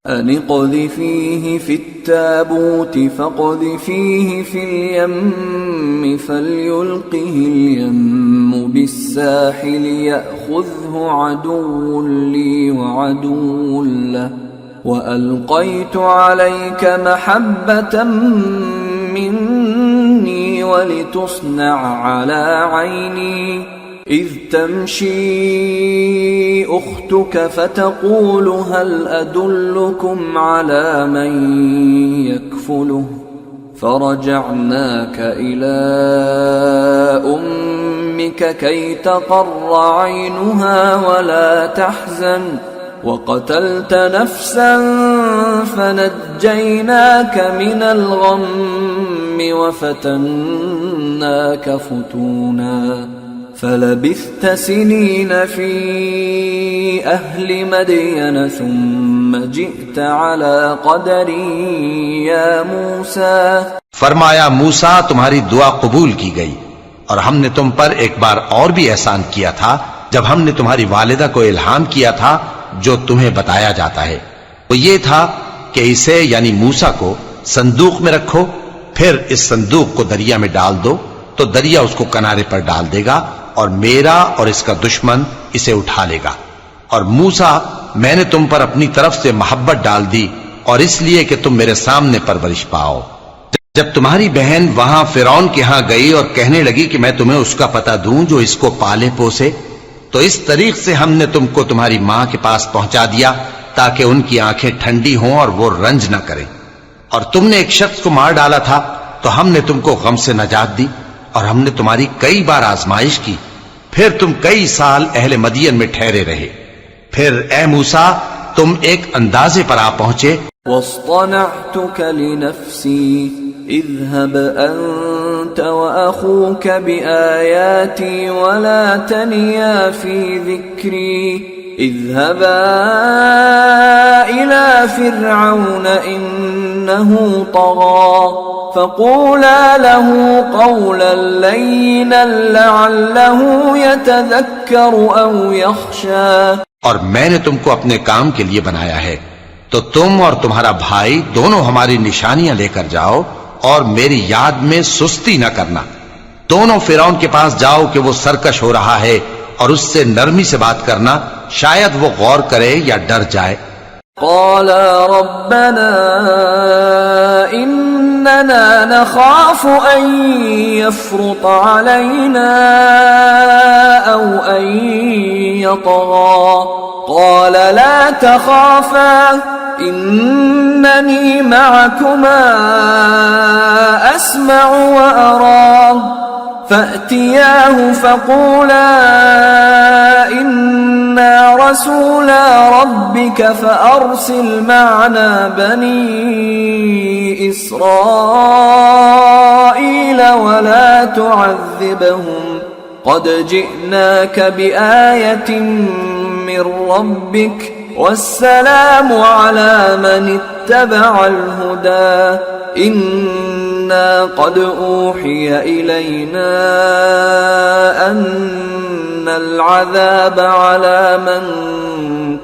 أن اقذفيه في التابوت فاقذفيه في اليم فليلقه اليم بالساحل يأخذه عدو لي وعدو له وألقيت عليك محبة مني ولتصنع على عيني إذ تمشي أختك فتقول هل أدلكم على من يكفله فرجعناك إلى أمك كي تقر عينها ولا تحزن وقتلت نفسا فنجيناك من الغم وفتناك فتونا فلبثت سنين في أهل مدين ثم جئت على قدري يا موسى۔ فرمایا موسیٰ تمہاری دعا قبول کی گئی، اور ہم نے تم پر ایک بار اور بھی احسان کیا تھا جب ہم نے تمہاری والدہ کو الہام کیا تھا جو تمہیں بتایا جاتا ہے۔ وہ یہ تھا کہ اسے یعنی موسیٰ کو صندوق میں رکھو، پھر اس صندوق کو دریا میں ڈال دو تو دریا اس کو کنارے پر ڈال دے گا اور میرا اور اس کا دشمن اسے اٹھا لے گا۔ اور موسیٰ میں نے تم پر اپنی طرف سے محبت ڈال دی اور اس لیے کہ تم میرے سامنے پرورش پاؤ۔ جب تمہاری بہن وہاں فرعون کے ہاں گئی اور کہنے لگی کہ میں تمہیں اس کا پتہ دوں جو اس کو پالے پوسے، تو اس طریق سے ہم نے تم کو تمہاری ماں کے پاس پہنچا دیا تاکہ ان کی آنکھیں ٹھنڈی ہوں اور وہ رنج نہ کریں۔ اور تم نے ایک شخص کو مار ڈالا تھا تو ہم نے تم کو غم سے نجات دی، اور ہم نے تمہاری کئی بار آزمائش کی، پھر تم کئی سال اہل مدین میں ٹھہرے رہے۔ پھر اے موسیٰ تم ایک اندازے پر آ پہنچے۔ واصطنعتك لنفسي اذهب أنت وأخوك بآياتي ولا تنيا في ذكري اذهبا إلى فرعون إنه طغى فقولا له قولا لينا لعله يتذكر أو يخشى اور میں نے تم کو اپنے کام کے لیے بنایا ہے، تو تم اور تمہارا بھائی دونوں ہماری نشانیاں لے کر جاؤ اور میری یاد میں سستی نہ کرنا۔ دونوں فرعون کے پاس جاؤ کہ وہ سرکش ہو رہا ہے، اور اس سے نرمی سے بات کرنا، شاید وہ غور کرے یا ڈر جائے۔ قالا ربنا إننا نخاف أن يفرط علينا أو أن يطغى قال لا تخافا إنني معكما أسمع وأرى فأتياه فقولا إنا رسولا ربك فأرسل معنا بني إسرائيل ولا تعذبهم قد جئناك بآية من ربك والسلام على من اتبع الهدى إنا قد أوحي إلينا أن العذاب على من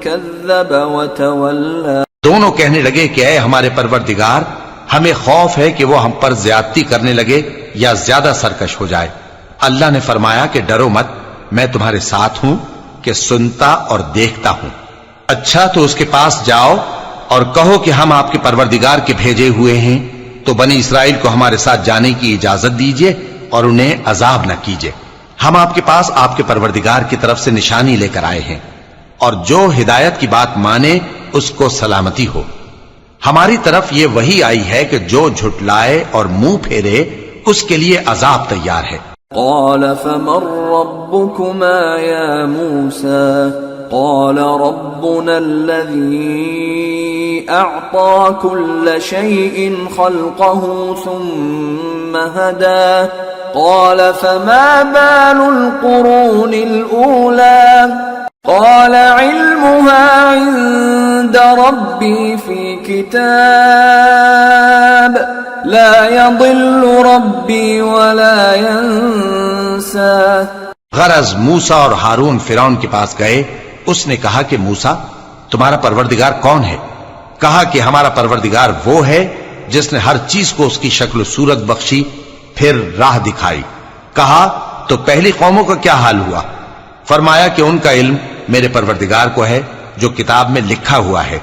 كذب وتولى۔ دونوں کہنے لگے کہ اے ہمارے پروردگار، ہمیں خوف ہے کہ وہ ہم پر زیادتی کرنے لگے یا زیادہ سرکش ہو جائے۔ اللہ نے فرمایا کہ ڈرو مت، میں تمہارے ساتھ ہوں کہ سنتا اور دیکھتا ہوں۔ اچھا تو اس کے پاس جاؤ اور کہو کہ ہم آپ کے پروردگار کے بھیجے ہوئے ہیں، تو بنی اسرائیل کو ہمارے ساتھ جانے کی اجازت دیجیے اور انہیں عذاب نہ کیجیے۔ ہم آپ کے پاس آپ کے پروردگار کی طرف سے نشانی لے کر آئے ہیں، اور جو ہدایت کی بات مانے اس کو سلامتی ہو۔ ہماری طرف یہ وحی آئی ہے کہ جو جھٹلائے اور منہ پھیرے اس کے لیے عذاب تیار ہے۔ قال فمن ربكما يا موسى قال ربنا الذي أعطى كل شيء خلقه ثم هدى قال فما بال القرون الأولى قال علمها عند ربي في كتاب لا يضل ربي ولا ينسى۔ غرض موسیٰ اور ہارون فرعون کے پاس گئے، اس نے کہا کہ موسیٰ تمہارا پروردگار کون ہے؟ کہا کہ ہمارا پروردگار وہ ہے جس نے ہر چیز کو اس کی شکل و صورت بخشی، پھر راہ دکھائی۔ کہا تو پہلی قوموں کا کیا حال ہوا؟ فرمایا کہ ان کا علم میرے پروردگار کو ہے جو کتاب میں لکھا ہوا ہے،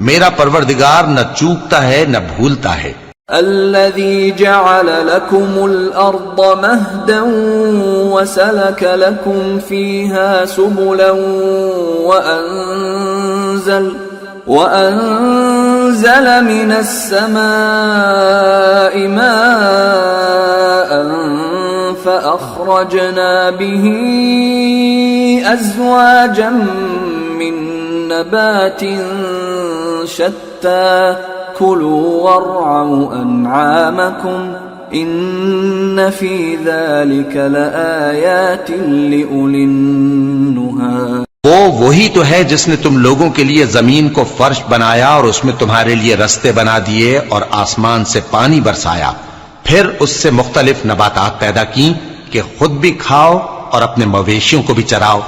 میرا پروردگار نہ چوکتا ہے نہ بھولتا ہے۔ الذي جعل لكم الأرض مهدا وسلك لكم فيها سبلا وأنزل من السماء ماء فأخرجنا به أزواجا من نبات شتى كلوا وارعوا أنعامكم إن في ذلك لآيات لأولي النهى۔ وہ وہی تو ہے جس نے تم لوگوں کے لیے زمین کو فرش بنایا اور اس میں تمہارے لیے رستے بنا دیے اور آسمان سے پانی برسایا، پھر اس سے مختلف نباتات پیدا کی کہ خود بھی کھاؤ اور اپنے مویشیوں کو بھی چراؤ۔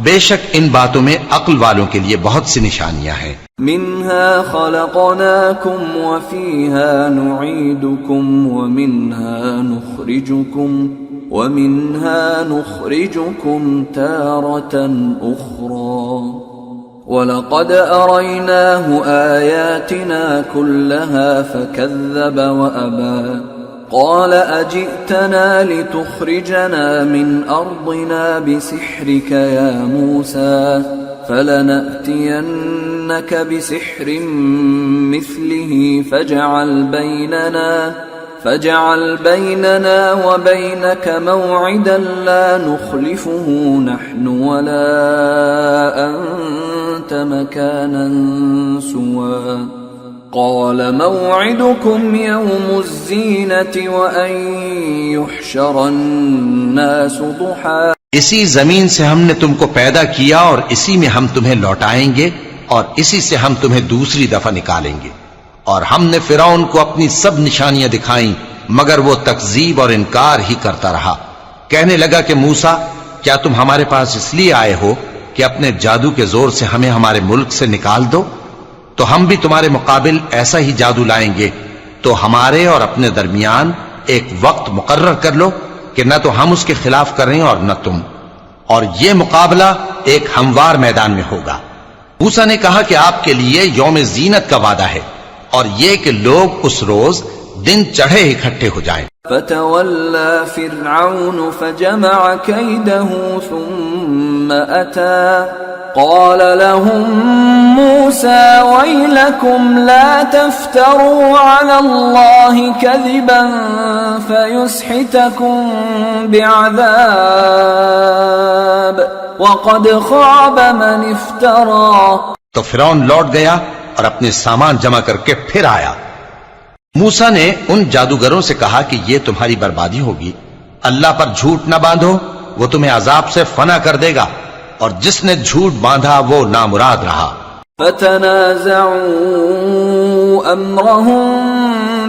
بے شک ان باتوں میں عقل والوں کے لیے بہت سی نشانیاں ہیں۔ منها خلقناكم وفيها نعيدكم ومنها نخرجكم تارة أخرى ولقد أريناه آياتنا كلها فكذب وأبى قال أجئتنا لتخرجنا من أرضنا بسحرك يا موسى فلنأتينك بسحر مثله فاجعل بيننا وبينك موعدا لا نخلفه نحن ولا أنت مكانا سوى قال موعدكم يوم الزينة وأن يحشر الناس ضحى۔ اسی زمین سے ہم نے تم کو پیدا کیا اور اسی میں ہم تمہیں لوٹائیں گے اور اسی سے ہم تمہیں دوسری دفعہ نکالیں گے۔ اور ہم نے فرعون کو اپنی سب نشانیاں دکھائیں مگر وہ تکذیب اور انکار ہی کرتا رہا. کہنے لگا کہ موسیٰ، کیا تم ہمارے پاس اس لیے آئے ہو کہ اپنے جادو کے زور سے ہمیں ہمارے ملک سے نکال دو؟ تو ہم بھی تمہارے مقابل ایسا ہی جادو لائیں گے. تو ہمارے اور اپنے درمیان ایک وقت مقرر کر لو کہ نہ تو ہم اس کے خلاف کریں اور نہ تم، اور یہ مقابلہ ایک ہموار میدان میں ہوگا. موسیٰ نے کہا کہ آپ کے لیے یوم زینت کا وعدہ ہے، اور یہ کہ لوگ اس روز دن چڑھے اکٹھے ہو جائیں. فتولى فرعون فجمع كيده ثم أتى قال لهم موسى ويلكم لا تفتروا على الله كذبا فيسحتكم بعذاب وقد خاب من افترى. تو فرعون لوٹ گیا اور اپنے سامان جمع کر کے پھر آیا. موسیٰ نے ان جادوگروں سے کہا کہ یہ تمہاری بربادی ہوگی. اللہ پر جھوٹ نہ باندھو، وہ تمہیں عذاب سے فنا کر دے گا، اور جس نے جھوٹ باندھا وہ نامراد رہا. فتنازعوا امرهم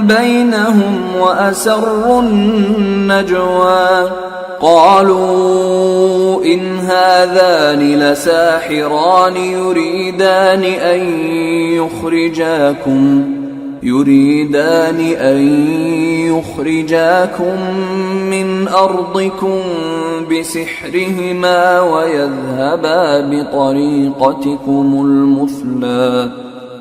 بينهم واسروا النجوى قالوا ان هذان لساحران يريدان أن يخرجاكم من أرضكم بسحرهما ويذهبا بطريقتكم المثلى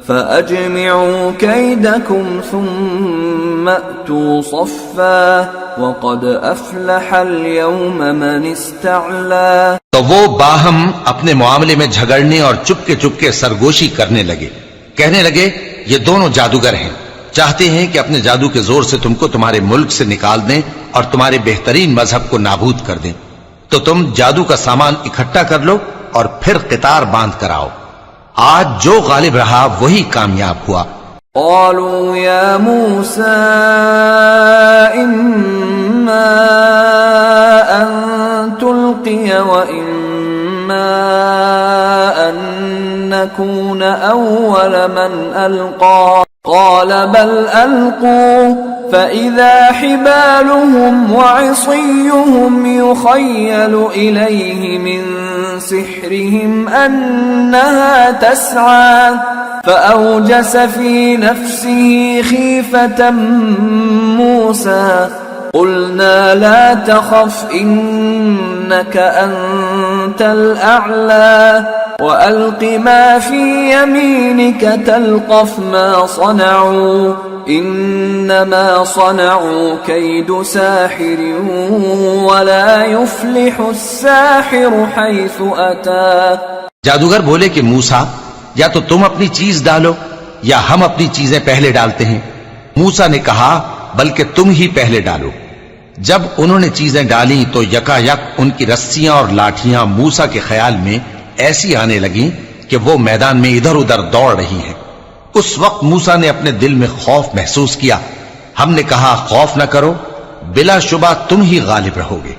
فأجمعوا كيدكم ثم أتوا صفا وقد أفلح اليوم من استعلى. تو وہ باہم اپنے معاملے میں جھگڑنے اور چپکے سرگوشی کرنے لگے. کہنے لگے یہ دونوں جادوگر ہیں، چاہتے ہیں کہ اپنے جادو کے زور سے تم کو تمہارے ملک سے نکال دیں اور تمہارے بہترین مذہب کو نابود کر دیں. تو تم جادو کا سامان اکٹھا کر لو اور پھر قطار باندھ کر آؤ. آج جو غالب رہا وہی کامیاب ہوا. قالوا يا موسى إما أن تلقي وإما أن نكون أول من ألقى قال بل ألقوا فإذا حبالهم وعصيهم يخيل إليه من سحرهم أنها تسعى فأوجس في نفسه خيفة موسى قلنا لا تخف إنك أنت الأعلى وألق ما في يمينك تلقف ما صنعوا إنما صنعوا كيد ساحر ولا يفلح الساحر حيث أتى. جادوگر بولے کہ موسیٰ یا تو تم اپنی چیز ڈالو یا ہم اپنی چیزیں پہلے ڈالتے ہیں. موسیٰ نے کہا بلکہ تم ہی پہلے ڈالو. جب انہوں نے چیزیں ڈالی تو یکا یک ان کی رسیاں اور لاٹھیاں موسیٰ کے خیال میں ایسی آنے لگیں کہ وہ میدان میں ادھر ادھر دوڑ رہی ہیں. اس وقت موسیٰ نے اپنے دل میں خوف محسوس کیا. ہم نے کہا خوف نہ کرو، بلا شبہ تم ہی غالب رہو گے،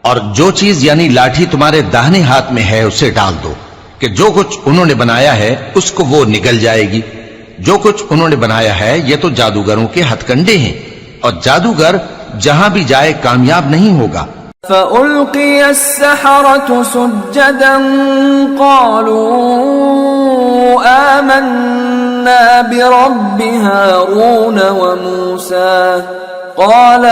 اور جو چیز یعنی لاٹھی تمہارے داہنے ہاتھ میں ہے اسے ڈال دو کہ جو کچھ انہوں نے بنایا ہے اس کو وہ نگل جائے گی. جو کچھ انہوں نے بنایا ہے یہ تو جادوگروں کے ہتھ کنڈے ہیں، اور جادوگر جہاں بھی جائے کامیاب نہیں ہوگا. فألقي السحرة سجدا قالوا آمنا برب هارون وموسى قال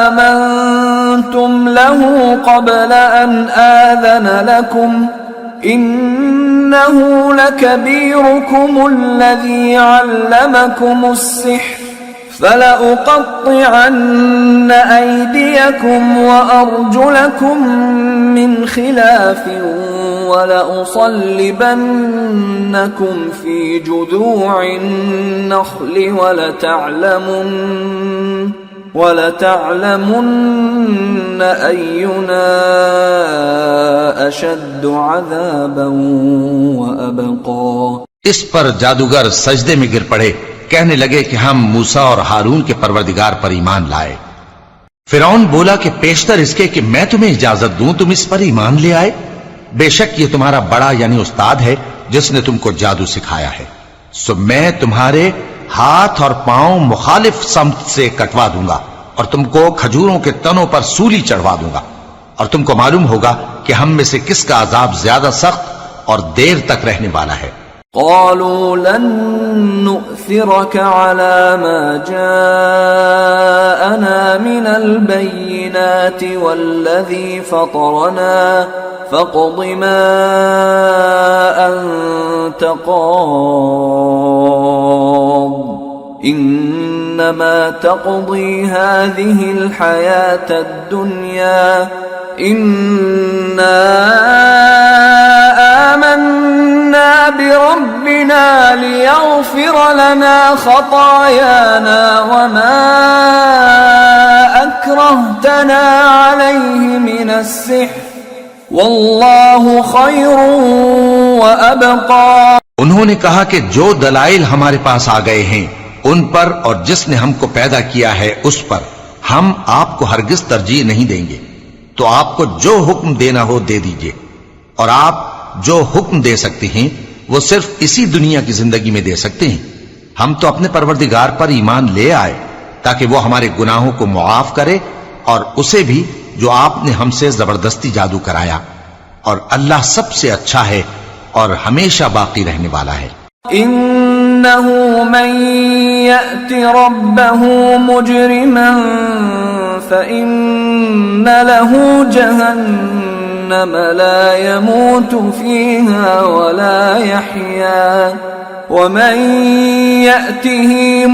آمنتم له قبل أن آذن لكم إنه لكبيركم الذي علمكم السحر فلأقطعن أيديكم وأرجلكم من خلاف ولأصلبنكم في جذوع النخل ولتعلمن أينا أشد عذابا وأبقى. اس پر جادوگر سجدے میں گر پڑے، کہنے لگے کہ ہم موسیٰ اور ہارون کے پروردگار پر ایمان لائے. فرعون بولا کہ پیشتر اس کے کہ میں تمہیں اجازت دوں تم اس پر ایمان لے آئے. بے شک یہ تمہارا بڑا یعنی استاد ہے جس نے تم کو جادو سکھایا ہے، سو میں تمہارے ہاتھ اور پاؤں مخالف سمت سے کٹوا دوں گا اور تم کو کھجوروں کے تنوں پر سولی چڑھوا دوں گا، اور تم کو معلوم ہوگا کہ ہم میں سے کس کا عذاب زیادہ سخت اور دیر تک رہنے والا ہے۔ قالوا لن نؤثرك على ما جاءنا من البينات والذي فطرنا فاقض ما أنت قاض إنما تقضي هذه الحياة الدنيا إنا آمنا بربنا ليغفر لنا خطايانا وما أكرهتنا عليه من السحر والله خير وأبقى۔ انہوں نے کہا کہ جو دلائل ہمارے پاس آ گئے ہیں ان پر اور جس نے ہم کو پیدا کیا ہے اس پر ہم آپ کو ہرگز ترجیح نہیں دیں گے، تو آپ کو جو حکم دینا ہو دے دیجئے، اور آپ جو حکم دے سکتے ہیں وہ صرف اسی دنیا کی زندگی میں دے سکتے ہیں۔ ہم تو اپنے پروردگار پر ایمان لے آئے تاکہ وہ ہمارے گناہوں کو معاف کرے، اور اسے بھی جو آپ نے ہم سے زبردستی جادو کرایا، اور اللہ سب سے اچھا ہے اور ہمیشہ باقی رہنے والا ہے۔ إنه من يأت ربه مجرما فإن له جهنم لا يموت فيها ولا يحيا ومن يأته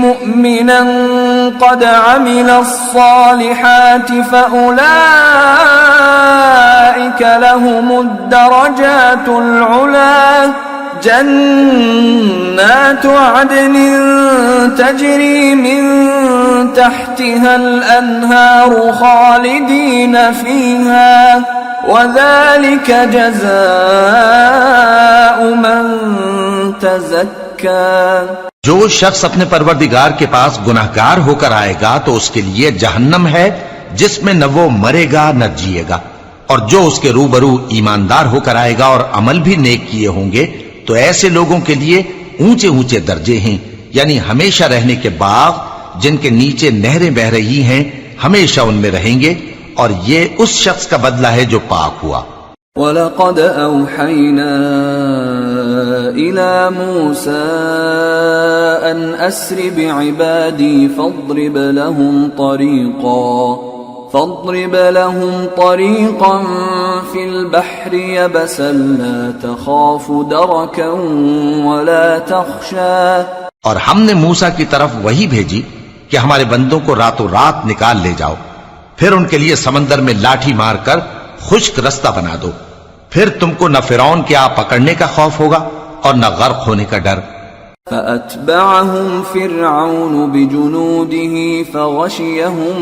مؤمنا قد عمل الصالحات فأولئك لهم الدرجات العلى جنات عدن تجري من تحتها الأنهار خالدين فيها وذلك جزاء من تزكى۔ جو شخص اپنے پروردگار کے پاس گناہگار ہو کر آئے گا تو اس کے لیے جہنم ہے جس میں نہ وہ مرے گا نہ جیے گا، اور جو اس کے روبرو ایماندار ہو کر آئے گا اور عمل بھی نیک کیے ہوں گے تو ایسے لوگوں کے لیے اونچے اونچے درجے ہیں، یعنی ہمیشہ رہنے کے باغ جن کے نیچے نہریں بہ رہی ہیں، ہمیشہ ان میں رہیں گے، اور یہ اس شخص کا بدلہ ہے جو پاک ہوا۔ وَلَقَدْ أَوْحَيْنَا إِلَى مُوسَىٰ أَنْ أَسْرِ بِعِبَادِي فَاضْرِبْ لَهُمْ طَرِيقًا فِي الْبَحْرِ يَبَسًا لَا تَخَافُ دَرَكًا وَلَا تَخْشَىٰ۔ اور ہم نے موسیٰ کی طرف وہی بھیجی کہ ہمارے بندوں کو راتوں رات نکال لے جاؤ، پھر ان کے لیے سمندر میں لاٹھی مار کر خشک رستہ بنا دو، پھر تم کو نہ فرعون کے آ پکڑنے کا خوف ہوگا اور نہ غرق ہونے کا ڈر۔ فأتبعهم فرعون بجنوده فغشيهم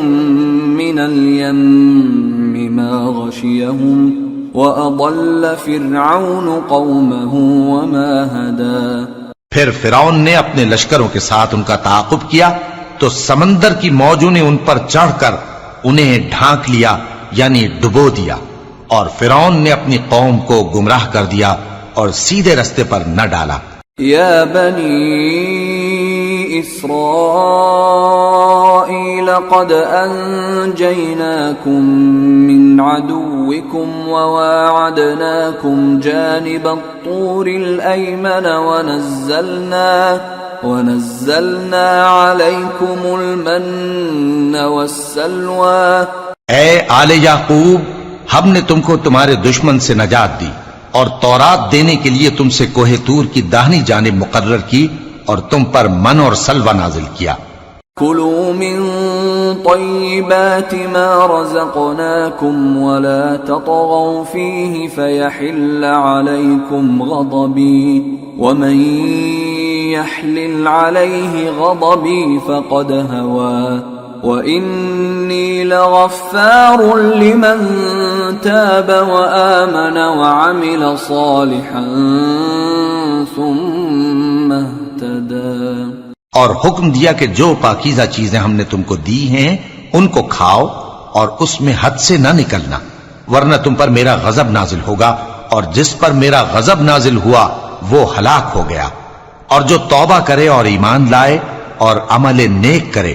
من اليم ما غشيهم وأضل فرعون قومه وما هدى۔ پھر فرعون نے اپنے لشکروں کے ساتھ ان کا تعاقب کیا تو سمندر کی موجوں نے ان پر چڑھ کر انہیں ڈھانک لیا، یعنی ڈبو دیا، اور فرعون نے اپنی قوم کو گمراہ کر دیا اور سیدھے رستے پر نہ ڈالا۔ يا بني إسرائيل قد أنجيناكم من عدوكم وواعدناكم جانب الطور الأيمن ونزلنا عليكم المن والسلوى۔ اے آل یعقوب، ہم نے تم کو تمہارے دشمن سے نجات دی اور تورات دینے کے لیے تم سے کوہ طور کی داہنی جانب مقرر کی اور تم پر من اور سلوہ نازل کیا۔ كلوا من طيبات ما رزقناكم ولا تطغوا فيه فيحل عليكم غضبي ومن يحلل عليه غضبي فقد هوى وإني لغفار لمن تاب وآمن وعمل صالحا ثم اهتدى۔ اور حکم دیا کہ جو پاکیزہ چیزیں ہم نے تم کو دی ہیں ان کو کھاؤ اور اس میں حد سے نہ نکلنا، ورنہ تم پر میرا غضب نازل ہوگا، اور جس پر میرا غضب نازل ہوا وہ ہلاک ہو گیا۔ اور جو توبہ کرے اور ایمان لائے اور عمل نیک کرے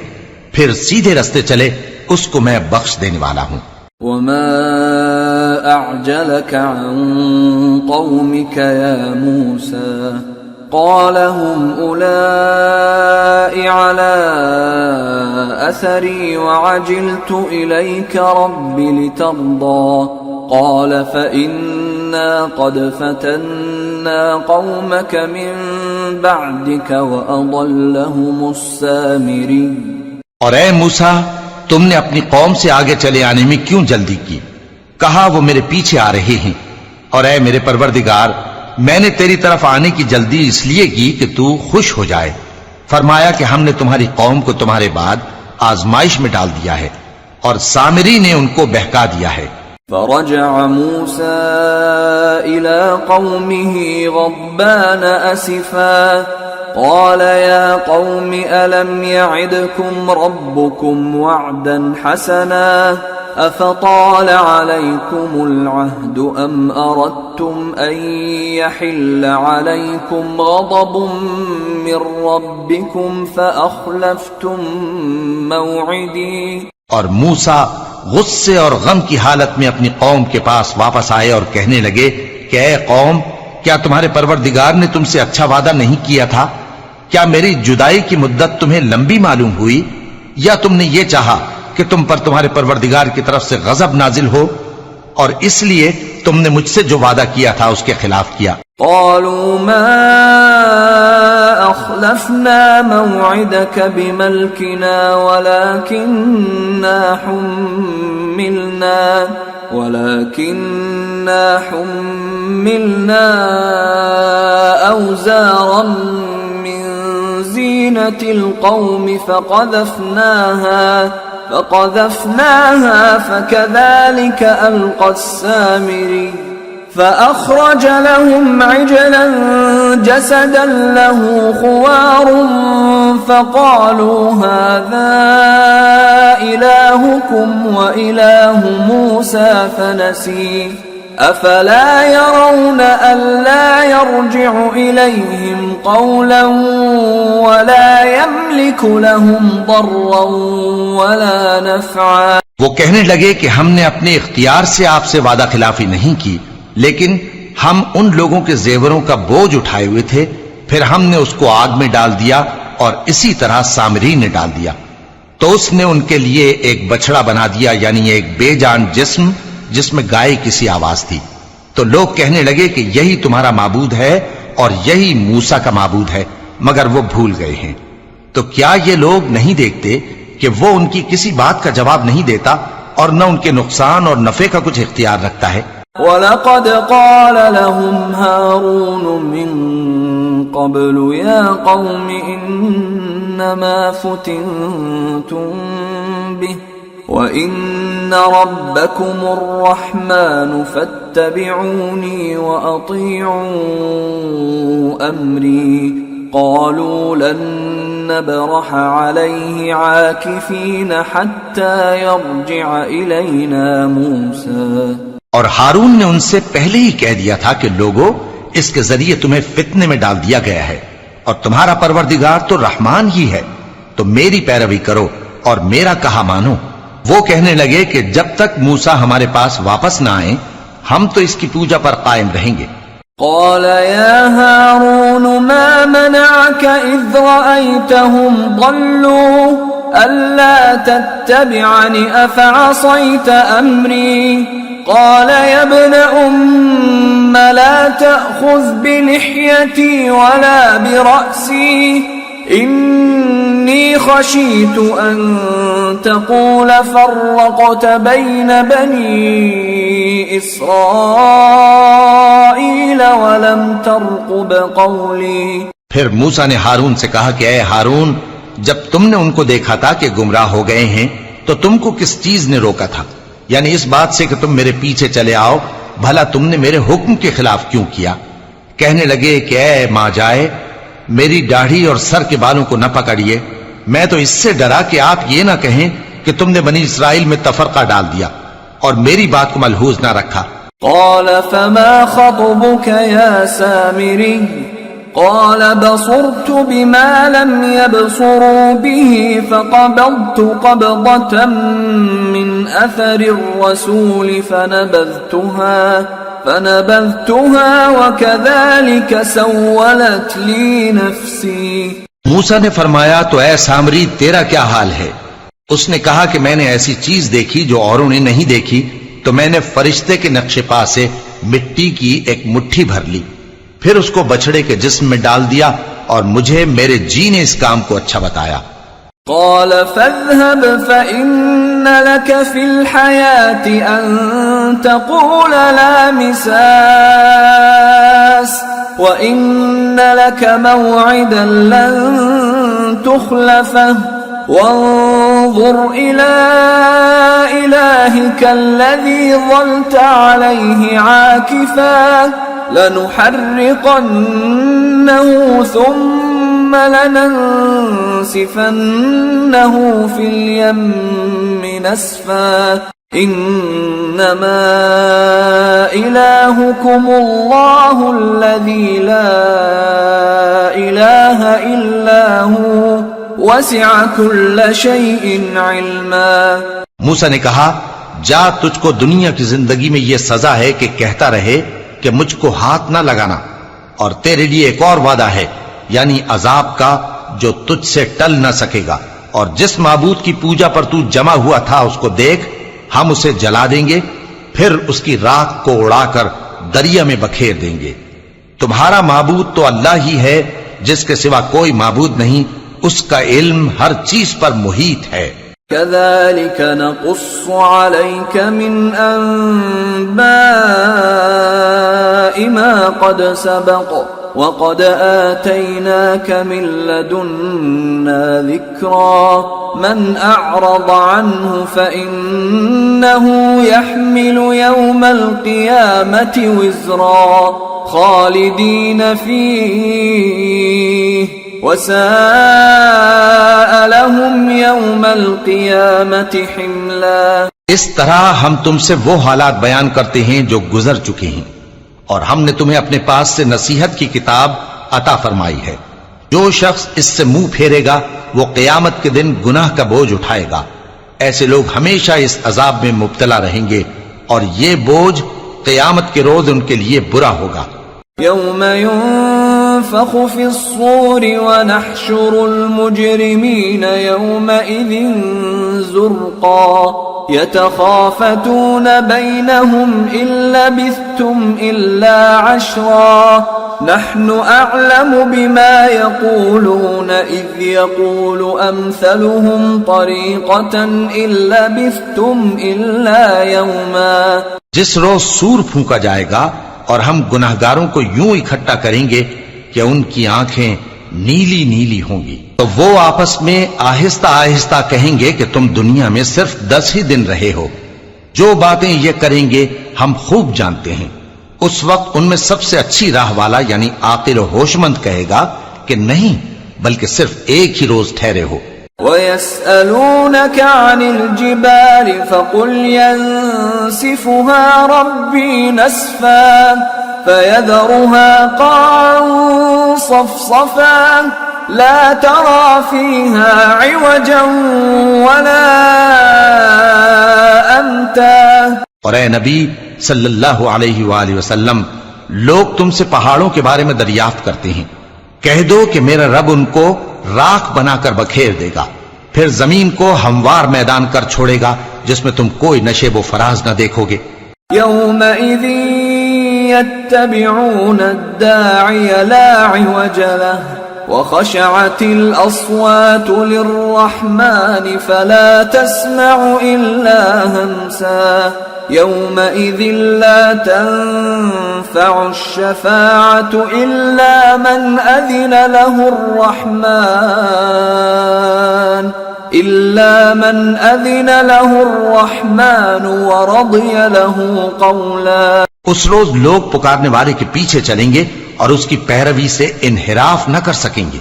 پھر سیدھے رستے چلے اس کو میں بخش دینے والا ہوں۔ وما أعجلك عن قومك يا موسى قال هم أولئك على أثري وعجلت إليك رب لترضى قال فإنا قد فتنا قومك من بعدك وأضلهم السامري۔ اور اے موسیٰ، تم نے اپنی قوم سے آگے چلے آنے میں کیوں جلدی کی؟ کہا وہ میرے پیچھے آ رہے ہیں۔ اور اے میرے پروردگار، میں نے تیری طرف آنے کی جلدی اس لیے کی کہ تو خوش ہو جائے۔ فرمایا کہ ہم نے تمہاری قوم کو تمہارے بعد آزمائش میں ڈال دیا ہے، اور سامری نے ان کو بہکا دیا ہے۔ فرجع موسى إلى قومه غضبان أسفا قال يا قوم ألم يعدكم ربكم وعدا حسنا أفطال عليكم العهد أم أردتم أن يحل عليكم غضب من ربكم فأخلفتم موعدي۔ اور موسیٰ غصے اور غم کی حالت میں اپنی قوم کے پاس واپس آئے اور کہنے لگے کہ اے قوم، کیا تمہارے پروردگار نے تم سے اچھا وعدہ نہیں کیا تھا؟ کیا میری جدائی کی مدت تمہیں لمبی معلوم ہوئی، یا تم نے یہ چاہا کہ تم پر تمہارے پروردگار کی طرف سے غضب نازل ہو، اور اس لیے تم نے مجھ سے جو وعدہ کیا تھا اس کے خلاف کیا؟ قالوا ما أخلفنا موعدك بملكنا ولكننا حملنا أوزارا من زينة القوم فقذفناها فكذلك ألقى السامري فأخرج لهم عجلا جسدا له خوار فقالوا هذا إلهكم وإله موسى فنسي أفلا يرون ألا يرجع إليهم قولا ولا يملك لهم ضرا ولا نفعا۔ وہ کہنے لگے کہ ہم نے اپنے اختیار سے آپ سے وعدہ خلافی نہیں کی، لیکن ہم ان لوگوں کے زیوروں کا بوجھ اٹھائے ہوئے تھے، پھر ہم نے اس کو آگ میں ڈال دیا اور اسی طرح سامری نے ڈال دیا۔ تو اس نے ان کے لیے ایک بچڑا بنا دیا، یعنی ایک بے جان جسم جس میں گائے کسی آواز تھی۔ تو لوگ کہنے لگے کہ یہی تمہارا معبود ہے اور یہی موسیٰ کا معبود ہے، مگر وہ بھول گئے ہیں۔ تو کیا یہ لوگ نہیں دیکھتے کہ وہ ان کی کسی بات کا جواب نہیں دیتا اور نہ ان کے نقصان اور نفع کا کچھ اختیار رکھتا ہے؟ وَلَقَدْ قَالَ لَهُمْ هَارُونُ مِن قَبْلُ يَا قَوْمِ إِنَّمَا فُتِنْتُمْ بِهِ وَإِنَّ رَبَّكُمُ الرَّحْمَنُ فَاتَّبِعُونِي وَأَطِيعُوا أَمْرِي قَالُوا لَن نَّبْرَحَ عَلَيْهِ عَاكِفِينَ حَتَّى يَرْجِعَ إِلَيْنَا مُوسَىٰ۔ اور ہارون نے ان سے پہلے ہی کہہ دیا تھا کہ لوگو، اس کے ذریعے تمہیں فتنے میں ڈال دیا گیا ہے، اور تمہارا پروردگار تو رحمان ہی ہے، تو میری پیروی کرو اور میرا کہا مانو۔ وہ کہنے لگے کہ جب تک موسیٰ ہمارے پاس واپس نہ آئیں ہم تو اس کی پوجا پر قائم رہیں گے۔ قال يا هارون ما منعك إذ رأيتهم ضلوا ألا تتبعني أفعصيت أمري قال يا ابن أم لا تأخذ بلحيتي ولا برأسي إني خشيت أن تقول فرقت بين بني إسرائيل ولم ترقب قولي۔ پھر موسیٰ نے ہارون سے کہا کہ اے ہارون، جب تم نے ان کو دیکھا تھا کہ گمراہ ہو گئے ہیں تو تم کو کس چیز نے روکا تھا؟ یعنی اس بات سے کہ تم میرے پیچھے چلے آؤ، بھلا تم نے میرے حکم کے خلاف کیوں کیا؟ کہنے لگے کہ اے ماں جائے، میری داڑھی اور سر کے بالوں کو نہ پکڑیے، میں تو اس سے ڈرا کہ آپ یہ نہ کہیں کہ تم نے بنی اسرائیل میں تفرقہ ڈال دیا اور میری بات کو ملحوظ نہ رکھا۔ قال فما خطبك يا سامري قال بصرت بما لم يبصروا به فقبضت قبضة من أثر الرسول فنبذتها وكذلك سولت لي نفسي. موسیٰ نے فرمایا تو اے سامری تیرا کیا حال ہے؟ اس نے کہا کہ میں نے ایسی چیز دیکھی جو اوروں نے نہیں دیکھی، تو میں نے فرشتے کے نقش پا سے مٹی کی ایک مٹھی بھر لی، پھر اس کو بچڑے کے جسم میں ڈال دیا، اور مجھے میرے جی نے اس کام کو اچھا بتایا. قال فاذهب فإن لك في الحياة أن تقول لا مساس وإن لك موعدا لن تخلفه وانظر إلى إلهك الذي ظلت عليه عاكفا لنحرقنه ثم لننسفنه في اليم نسفا إنما إلهكم الله الذي لا إله إلا هو وسع كل شيء علما. موسیٰ نے کہا جا، تجھ کو دنیا کی زندگی میں یہ سزا ہے کہ کہتا رہے کہ مجھ کو ہاتھ نہ لگانا، اور تیرے لیے ایک اور وعدہ ہے، یعنی عذاب کا جو تجھ سے ٹل نہ سکے گا، اور جس معبود کی پوجا پر تو جمع ہوا تھا اس کو دیکھ، ہم اسے جلا دیں گے، پھر اس کی راکھ کو اڑا کر دریا میں بکھیر دیں گے. تمہارا معبود تو اللہ ہی ہے جس کے سوا کوئی معبود نہیں، اس کا علم ہر چیز پر محیط ہے. كذلك نقص عليك من أنباء ما قد سبق وقد آتيناك من لدنا ذكرا من أعرض عنه فإنه يحمل يوم القيامة وزرا خالدين فيه وساء لهم يوم القيامة حملا. اس طرح ہم تم سے وہ حالات بیان کرتے ہیں جو گزر چکے ہیں، اور ہم نے تمہیں اپنے پاس سے نصیحت کی کتاب عطا فرمائی ہے. جو شخص اس سے منہ پھیرے گا وہ قیامت کے دن گناہ کا بوجھ اٹھائے گا. ایسے لوگ ہمیشہ اس عذاب میں مبتلا رہیں گے، اور یہ بوجھ قیامت کے روز ان کے لیے برا ہوگا. يوم ينفخ في الصور ونحشر المجرمين يومئذ زرقا يتخافتون بينهم إن لبثتم إلا عشرا نحن أعلم بما يقولون إذ يقول أمثلهم طريقة إن لبثتم إلا يوما. جس روز سور پھونکا جائے گا اور ہم گناہگاروں کو یوں اکٹھا کریں گے کہ ان کی آنکھیں نیلی نیلی ہوں گی، تو وہ آپس میں آہستہ آہستہ کہیں گے کہ تم دنیا میں صرف 10 ہی دن رہے ہو. جو باتیں یہ کریں گے ہم خوب جانتے ہیں. اس وقت ان میں سب سے اچھی راہ والا یعنی عاقل و ہوش مند کہے گا کہ نہیں، بلکہ صرف ایک ہی روز ٹھہرے ہو. وَيَسْأَلُونَكَ عَنِ الْجِبَالِ فَقُلْ يَنسِفُهَا رَبِّي نَسْفًا فَيَذَرُهَا قَاعًا صَفْصَفًا لَا تَرَى فِيهَا عِوَجًا وَلَا أَمْتًا. اور اے نبی صلی اللہ علیہ وآلہ وسلم، لوگ تم سے پہاڑوں کے بارے میں دریافت کرتے ہیں، کہہ دو کہ میرا رب ان کو راکھ بنا کر بکھیر دے گا، پھر زمین کو ہموار میدان کر چھوڑے گا جس میں تم کوئی نشیب و فراز نہ دیکھو گے. يومئذ يتبعون الداعي لا عوج له وخشعت الأصوات للرحمن فلا تسمع إلا همسا يومئذ لا تنفع الشفاعة إلا من أذن له الرحمن ورضي له قولا. اس روز لوگ پکارنے والے کے پیچھے چلیں گے اور اس کی پیروی سے انحراف نہ کر سکیں گے،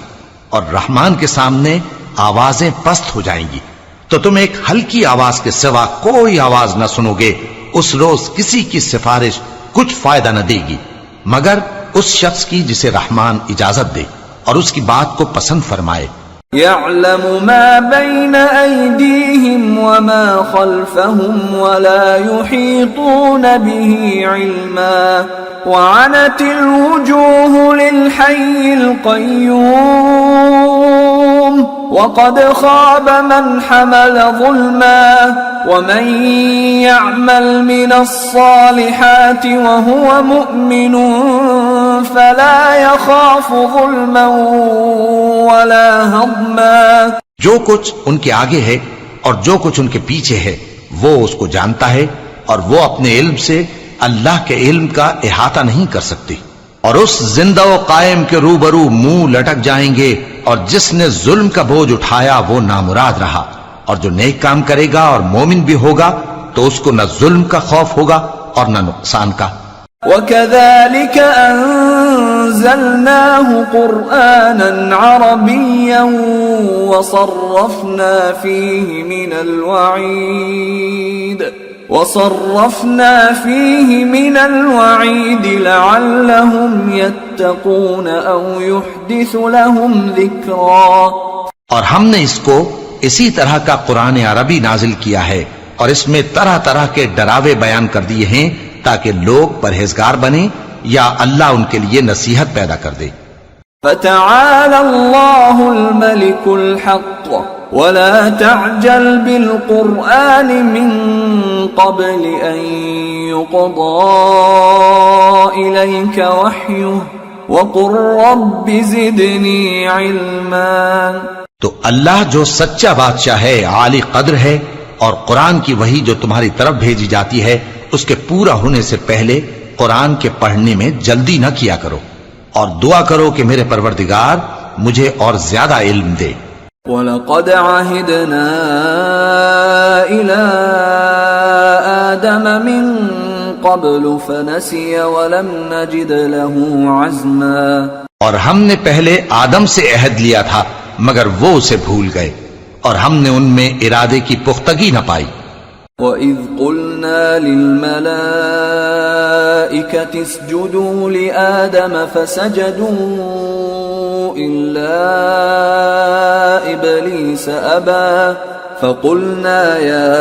اور رحمان کے سامنے آوازیں پست ہو جائیں گی، تو تم ایک ہلکی آواز کے سوا کوئی آواز نہ سنو گے. اس روز کسی کی سفارش کچھ فائدہ نہ دے گی مگر اس شخص کی جسے رحمان اجازت دے اور اس کی بات کو پسند فرمائے. يعلم ما بين أيديهم وما خلفهم ولا يحيطون به علما وعنت الوجوه للحي القيوم وقد خاب من حمل ظلما ومن يعمل من الصالحات وهو مؤمن فلا يخاف ظلما ولا هضما. جو کچھ ان کے آگے ہے اور جو کچھ ان کے پیچھے ہے وہ اس کو جانتا ہے اور وہ اپنے علم سے اللہ کے علم کا احاطہ نہیں کر سکتی. اور اس زندہ و قائم کے روبرو منہ لٹک جائیں گے اور جس نے ظلم کا بوجھ اٹھایا وہ نامراد رہا اور جو نیک کام کرے گا اور مومن بھی ہوگا تو اس کو نہ ظلم کا خوف ہوگا اور نہ نقصان کا. وَكَذَلِكَ أَنزَلْنَاهُ قُرْآنًا عَرَبِيًّا وَصَرَّفْنَا فِيهِ مِنَ الْوَعِيدِ لَعَلَّهُمْ يَتَّقُونَ أَوْ يُحْدِثُ لَهُمْ ذِكْرًا. اور ہم نے اس کو اسی طرح کا قرآن عربی نازل کیا ہے اور اس میں طرح طرح کے ڈراوے بیان کر دیے ہیں تاکہ لوگ پرہیزگار بنیں یا اللہ ان کے لیے نصیحت پیدا کر دے. فَتَعَالَى اللَّهُ الْمَلِكُ الْحَقُّ وَلَا تَعْجَلْ بِالْقُرْآنِ مِنْ قَبْلِ أَنْ يُقْضَى إِلَيْكَ وَحْيُهُ وَقُلْ رَبِّ زِدْنِي عِلْمًا. تو اللہ جو سچا بادشاہ ہے، عالی قدر ہے، اور قرآن کی وحی جو تمہاری طرف بھیجی جاتی ہے اس کے پورا ہونے سے پہلے قرآن کے پڑھنے میں جلدی نہ کیا کرو اور دعا کرو کہ میرے پروردگار مجھے اور زیادہ علم دے. وَلَقَدْ عَهِدْنَا إِلَىٰ آدَمَ مِن قَبْلُ فَنَسِيَ وَلَمْ نَجِدْ لَهُ عَزْمًا. اور ہم نے پہلے آدم سے عہد لیا تھا مگر وہ اسے بھول گئے اور ہم نے ان میں ارادے کی پختگی نہ پائی. وَإِذْ قُلْنَا لِلْمَلَائِكَةِ اسْجُدُوا لِآدَمَ فَسَجَدُوا إِلَّا إِبْلِيسَ أَبَى فَقُلْنَا يَا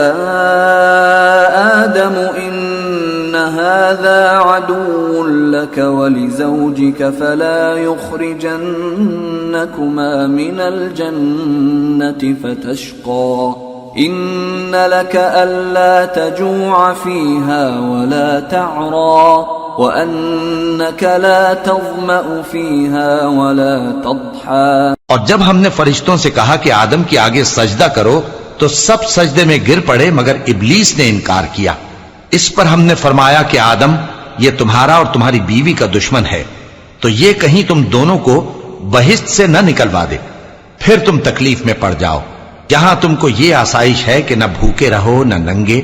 آدَمُ إِنَّ هَذَا عَدُوٌّ لَكَ وَلِزَوْجِكَ فَلَا يُخْرِجَنَّكُمَا مِنَ الْجَنَّةِ فَتَشْقَى إِنَّ لَكَ أَلَّا تَجُوعَ فِيهَا وَلَا تَعْرَى وَأَنَّكَ لَا تَظْمَأُ فِيهَا وَلَا تَضْحَى. اور جب ہم نے فرشتوں سے کہا کہ آدم کے آگے سجدہ کرو تو سب سجدے میں گر پڑے مگر ابلیس نے انکار کیا. اس پر ہم نے فرمایا کہ آدم یہ تمہارا اور تمہاری بیوی کا دشمن ہے تو یہ کہیں تم دونوں کو بہشت سے نہ نکلوا دے پھر تم تکلیف میں پڑ جاؤ جہاں تم کو یہ آسائش ہے کہ نہ بھوکے رہو نہ ننگے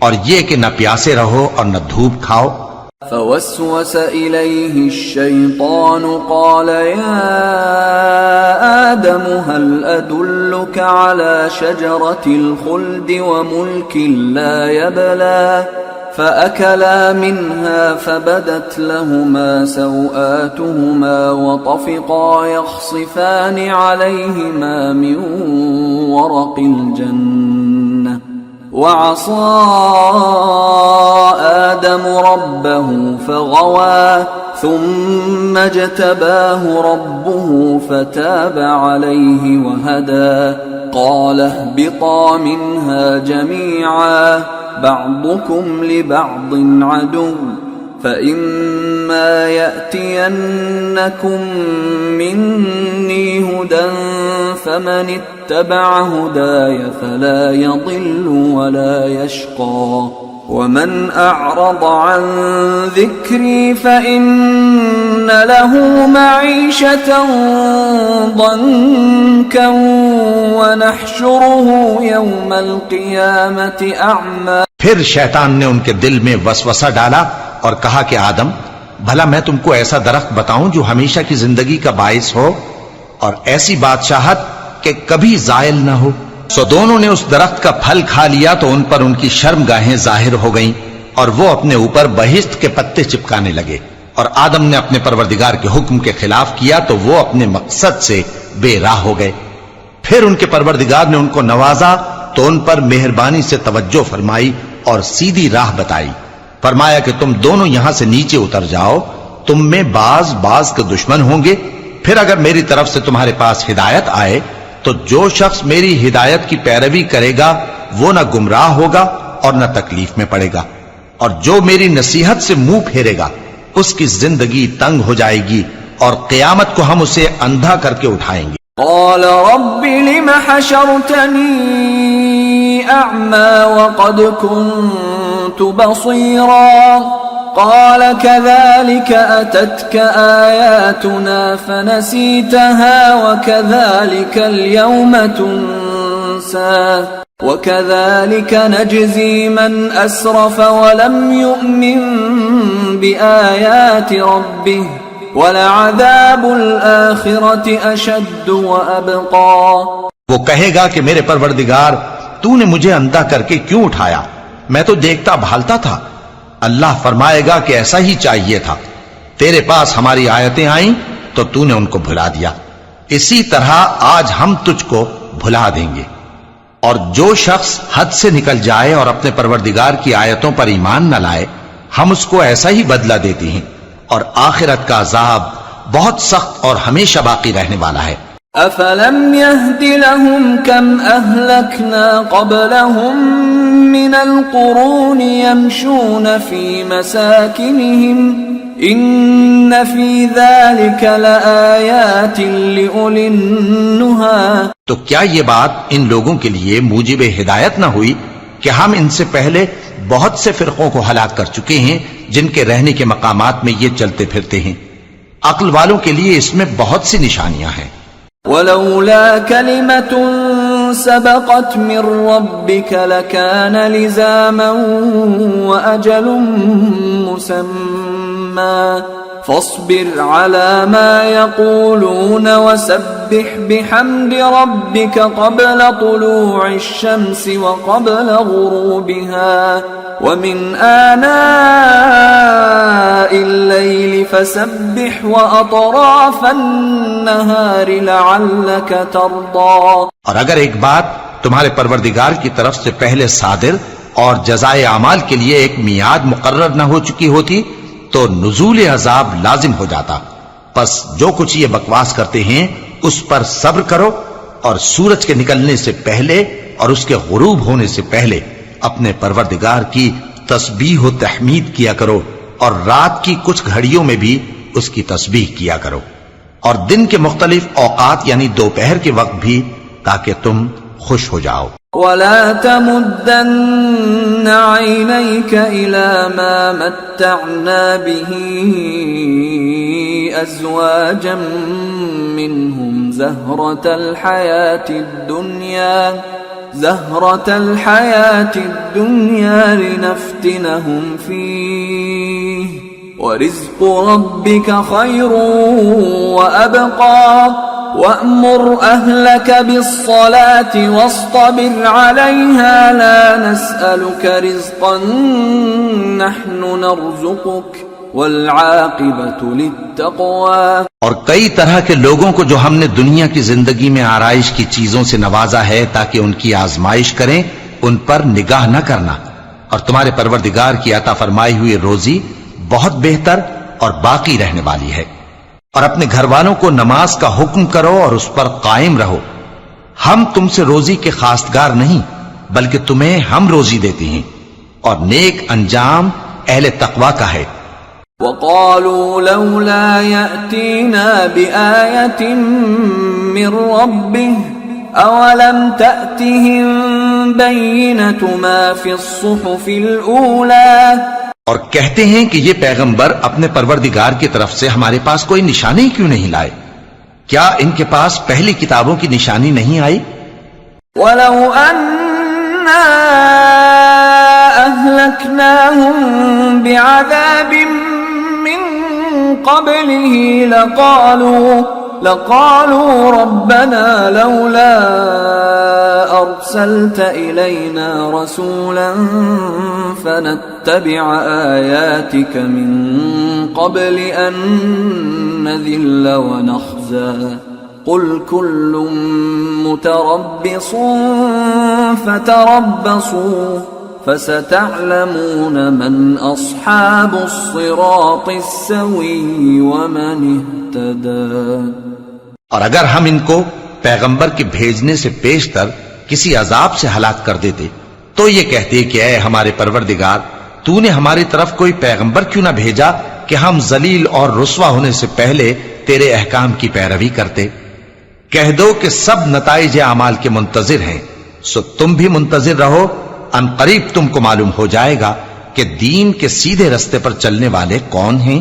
اور یہ کہ نہ پیاسے رہو اور نہ دھوپ کھاؤ. فوسوس إليه الشيطان قال يا آدم هل أدلك على شجرة الخلد وملك لا يبلى فأكلا منها فبدت لهما سوآتهما وطفقا يخصفان عليهما من ورق الجنة وعصى آدم ربه فغوى ثم اجتباه ربه فتاب عليه وهدى قال اهبطا منها جميعا بعضكم لبعض عدو فإما يأتينكم مني هدى فمن اتبع هداي فلا يضل ولا يشقى ومن أعرض عن ذكري فإن له معيشة ضنكا ونحشره يوم القيامة أعمى. پھر شیطان نے ان کے دل میں وسوسہ ڈالا اور کہا کہ آدم بھلا میں تم کو ایسا درخت بتاؤں جو ہمیشہ کی زندگی کا باعث ہو اور ایسی بادشاہت کہ کبھی زائل نہ ہو. سو دونوں نے اس درخت کا پھل کھا لیا تو ان پر ان کی شرم گاہیں ظاہر ہو گئیں اور وہ اپنے اوپر بہشت کے پتے چپکانے لگے. اور آدم نے اپنے پروردگار کے حکم کے خلاف کیا تو وہ اپنے مقصد سے بے راہ ہو گئے. پھر ان کے پروردگار نے ان کو نوازا تو ان پر مہربانی سے توجہ فرمائی اور سیدھی راہ بتائی. فرمایا کہ تم دونوں یہاں سے نیچے اتر جاؤ، تم میں بعض کے دشمن ہوں گے. پھر اگر میری طرف سے تمہارے پاس ہدایت آئے تو جو شخص میری ہدایت کی پیروی کرے گا وہ نہ گمراہ ہوگا اور نہ تکلیف میں پڑے گا، اور جو میری نصیحت سے منہ پھیرے گا اس کی زندگی تنگ ہو جائے گی اور قیامت کو ہم اسے اندھا کر کے اٹھائیں گے. قال رب لم حشرتني أعمى وقد كنت بصيرا قال كذلك أتتك آياتنا فنسيتها وكذلك اليوم تنسى وكذلك نجزي من أسرف ولم يؤمن بآيات ربه وَلَعَذَابُ الْآخِرَةِ أَشَدُّ وَأَبْقَى. وہ کہے گا کہ میرے پروردگار تو نے مجھے اندھا کر کے کیوں اٹھایا، میں تو دیکھتا بھالتا تھا. اللہ فرمائے گا کہ ایسا ہی چاہیے تھا، تیرے پاس ہماری آیتیں آئیں تو تو نے ان کو بھلا دیا، اسی طرح آج ہم تجھ کو بھلا دیں گے. اور جو شخص حد سے نکل جائے اور اپنے پروردگار کی آیتوں پر ایمان نہ لائے ہم اس کو ایسا ہی بدلہ دیتے ہیں، اور آخرت کا عذاب بہت سخت اور ہمیشہ باقی رہنے والا ہے. أَفَلَمْ يَهْدِ لَهُمْ كَمْ أَهْلَكْنَا قَبْلَهُمْ مِنَ الْقُرُونِ يَمْشُونَ فِي مَسَاكِنِهِمْ إِنَّ فِي ذَلِكَ لَآيَاتٍ لِأُولِي النُّهَى. تو کیا یہ بات ان لوگوں کے لیے موجب ہدایت نہ ہوئی کہ ہم ان سے پہلے بہت سے فرقوں کو ہلاک کر چکے ہیں جن کے رہنے کے مقامات میں یہ چلتے پھرتے ہیں. عقل والوں کے لیے اس میں بہت سی نشانیاں ہیں. وَلَوْلَا كَلِمَةٌ سَبَقَتْ مِنْ رَبِّكَ لَكَانَ لِزَامًا وَأَجَلٌ مُّسَمًّى فاصبر على ما يقولون وسبح بحمد ربك قبل طلوع الشمس وقبل غروبها ومن آناء الليل فسبح وأطراف النهار لعلك ترضى. اور اگر ایک بات تمہارے پروردگار کی طرف سے پہلے صادر اور جزائے اعمال کے لیے ایک میعاد مقرر نہ ہو چکی ہوتی تو نزول عذاب لازم ہو جاتا. پس جو کچھ یہ بکواس کرتے ہیں اس پر صبر کرو اور سورج کے نکلنے سے پہلے اور اس کے غروب ہونے سے پہلے اپنے پروردگار کی تسبیح و تحمید کیا کرو اور رات کی کچھ گھڑیوں میں بھی اس کی تسبیح کیا کرو اور دن کے مختلف اوقات یعنی دوپہر کے وقت بھی تاکہ تم خوش ہو جاؤ. ولا تمدن عينيك إلى ما متعنا به أزواجا منهم زهرة الحياة الدنيا لنفتنهم فيه ورزق ربك خير وأبقى وَأْمُرْ أَهْلَكَ بِالصَّلَاةِ وَاصْطَبِرْ عَلَيْهَا لَا نَسْأَلُكَ رِزْقًا نَحْنُ نَرْزُقُكَ وَالْعَاقِبَةُ لِلتَّقْوَى. اور کئی طرح کے لوگوں کو جو ہم نے دنیا کی زندگی میں آرائش کی چیزوں سے نوازا ہے تاکہ ان کی آزمائش کریں، ان پر نگاہ نہ کرنا. اور تمہارے پروردگار کی عطا فرمائی ہوئی روزی بہت بہتر اور باقی رہنے والی ہے. اور اپنے گھر والوں کو نماز کا حکم کرو اور اس پر قائم رہو. ہم تم سے روزی کے خواستگار نہیں بلکہ تمہیں ہم روزی دیتے ہیں اور نیک انجام اہل تقوی کا ہے. وَقَالُوا لَوْلَا يَأْتِينَا بِآيَةٍ مِّن رَّبِّهِ أَوَلَمْ تَأْتِهِم بَيِّنَةُ مَا فِي الصُّحُفِ الْأُولَى. اور کہتے ہیں کہ یہ پیغمبر اپنے پروردگار کی طرف سے ہمارے پاس کوئی نشانی کیوں نہیں لائے؟ کیا ان کے پاس پہلی کتابوں کی نشانی نہیں آئی؟ وَلَوْ أَنَّا أَهْلَكْنَاهُمْ بِعَذَابٍ مِّن قَبْلِهِ لَقَالُوا رَبَّنَا لَوْلَا أرسلت إلينا رسولا فنتبع آياتك من قبل أن نذل ونخزى قل كل متربص فتربصوا فستعلمون من أصحاب الصراط السوي ومن اهتدى۔ اور اگر ہم ان کو پیغمبر کے بھیجنے سے پیشتر کسی عذاب سے ہلاک کر دیتے تو یہ کہتے کہ اے ہمارے پروردگار، تو نے ہماری طرف کوئی پیغمبر کیوں نہ بھیجا کہ ہم ذلیل اور رسوا ہونے سے پہلے تیرے احکام کی پیروی کرتے۔ کہہ دو کہ سب نتائج اعمال کے منتظر ہیں، سو تم بھی منتظر رہو، ان قریب تم کو معلوم ہو جائے گا کہ دین کے سیدھے رستے پر چلنے والے کون ہیں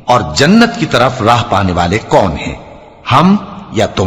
اور جنت کی طرف راہ پانے والے کون ہیں، ہم یا تم۔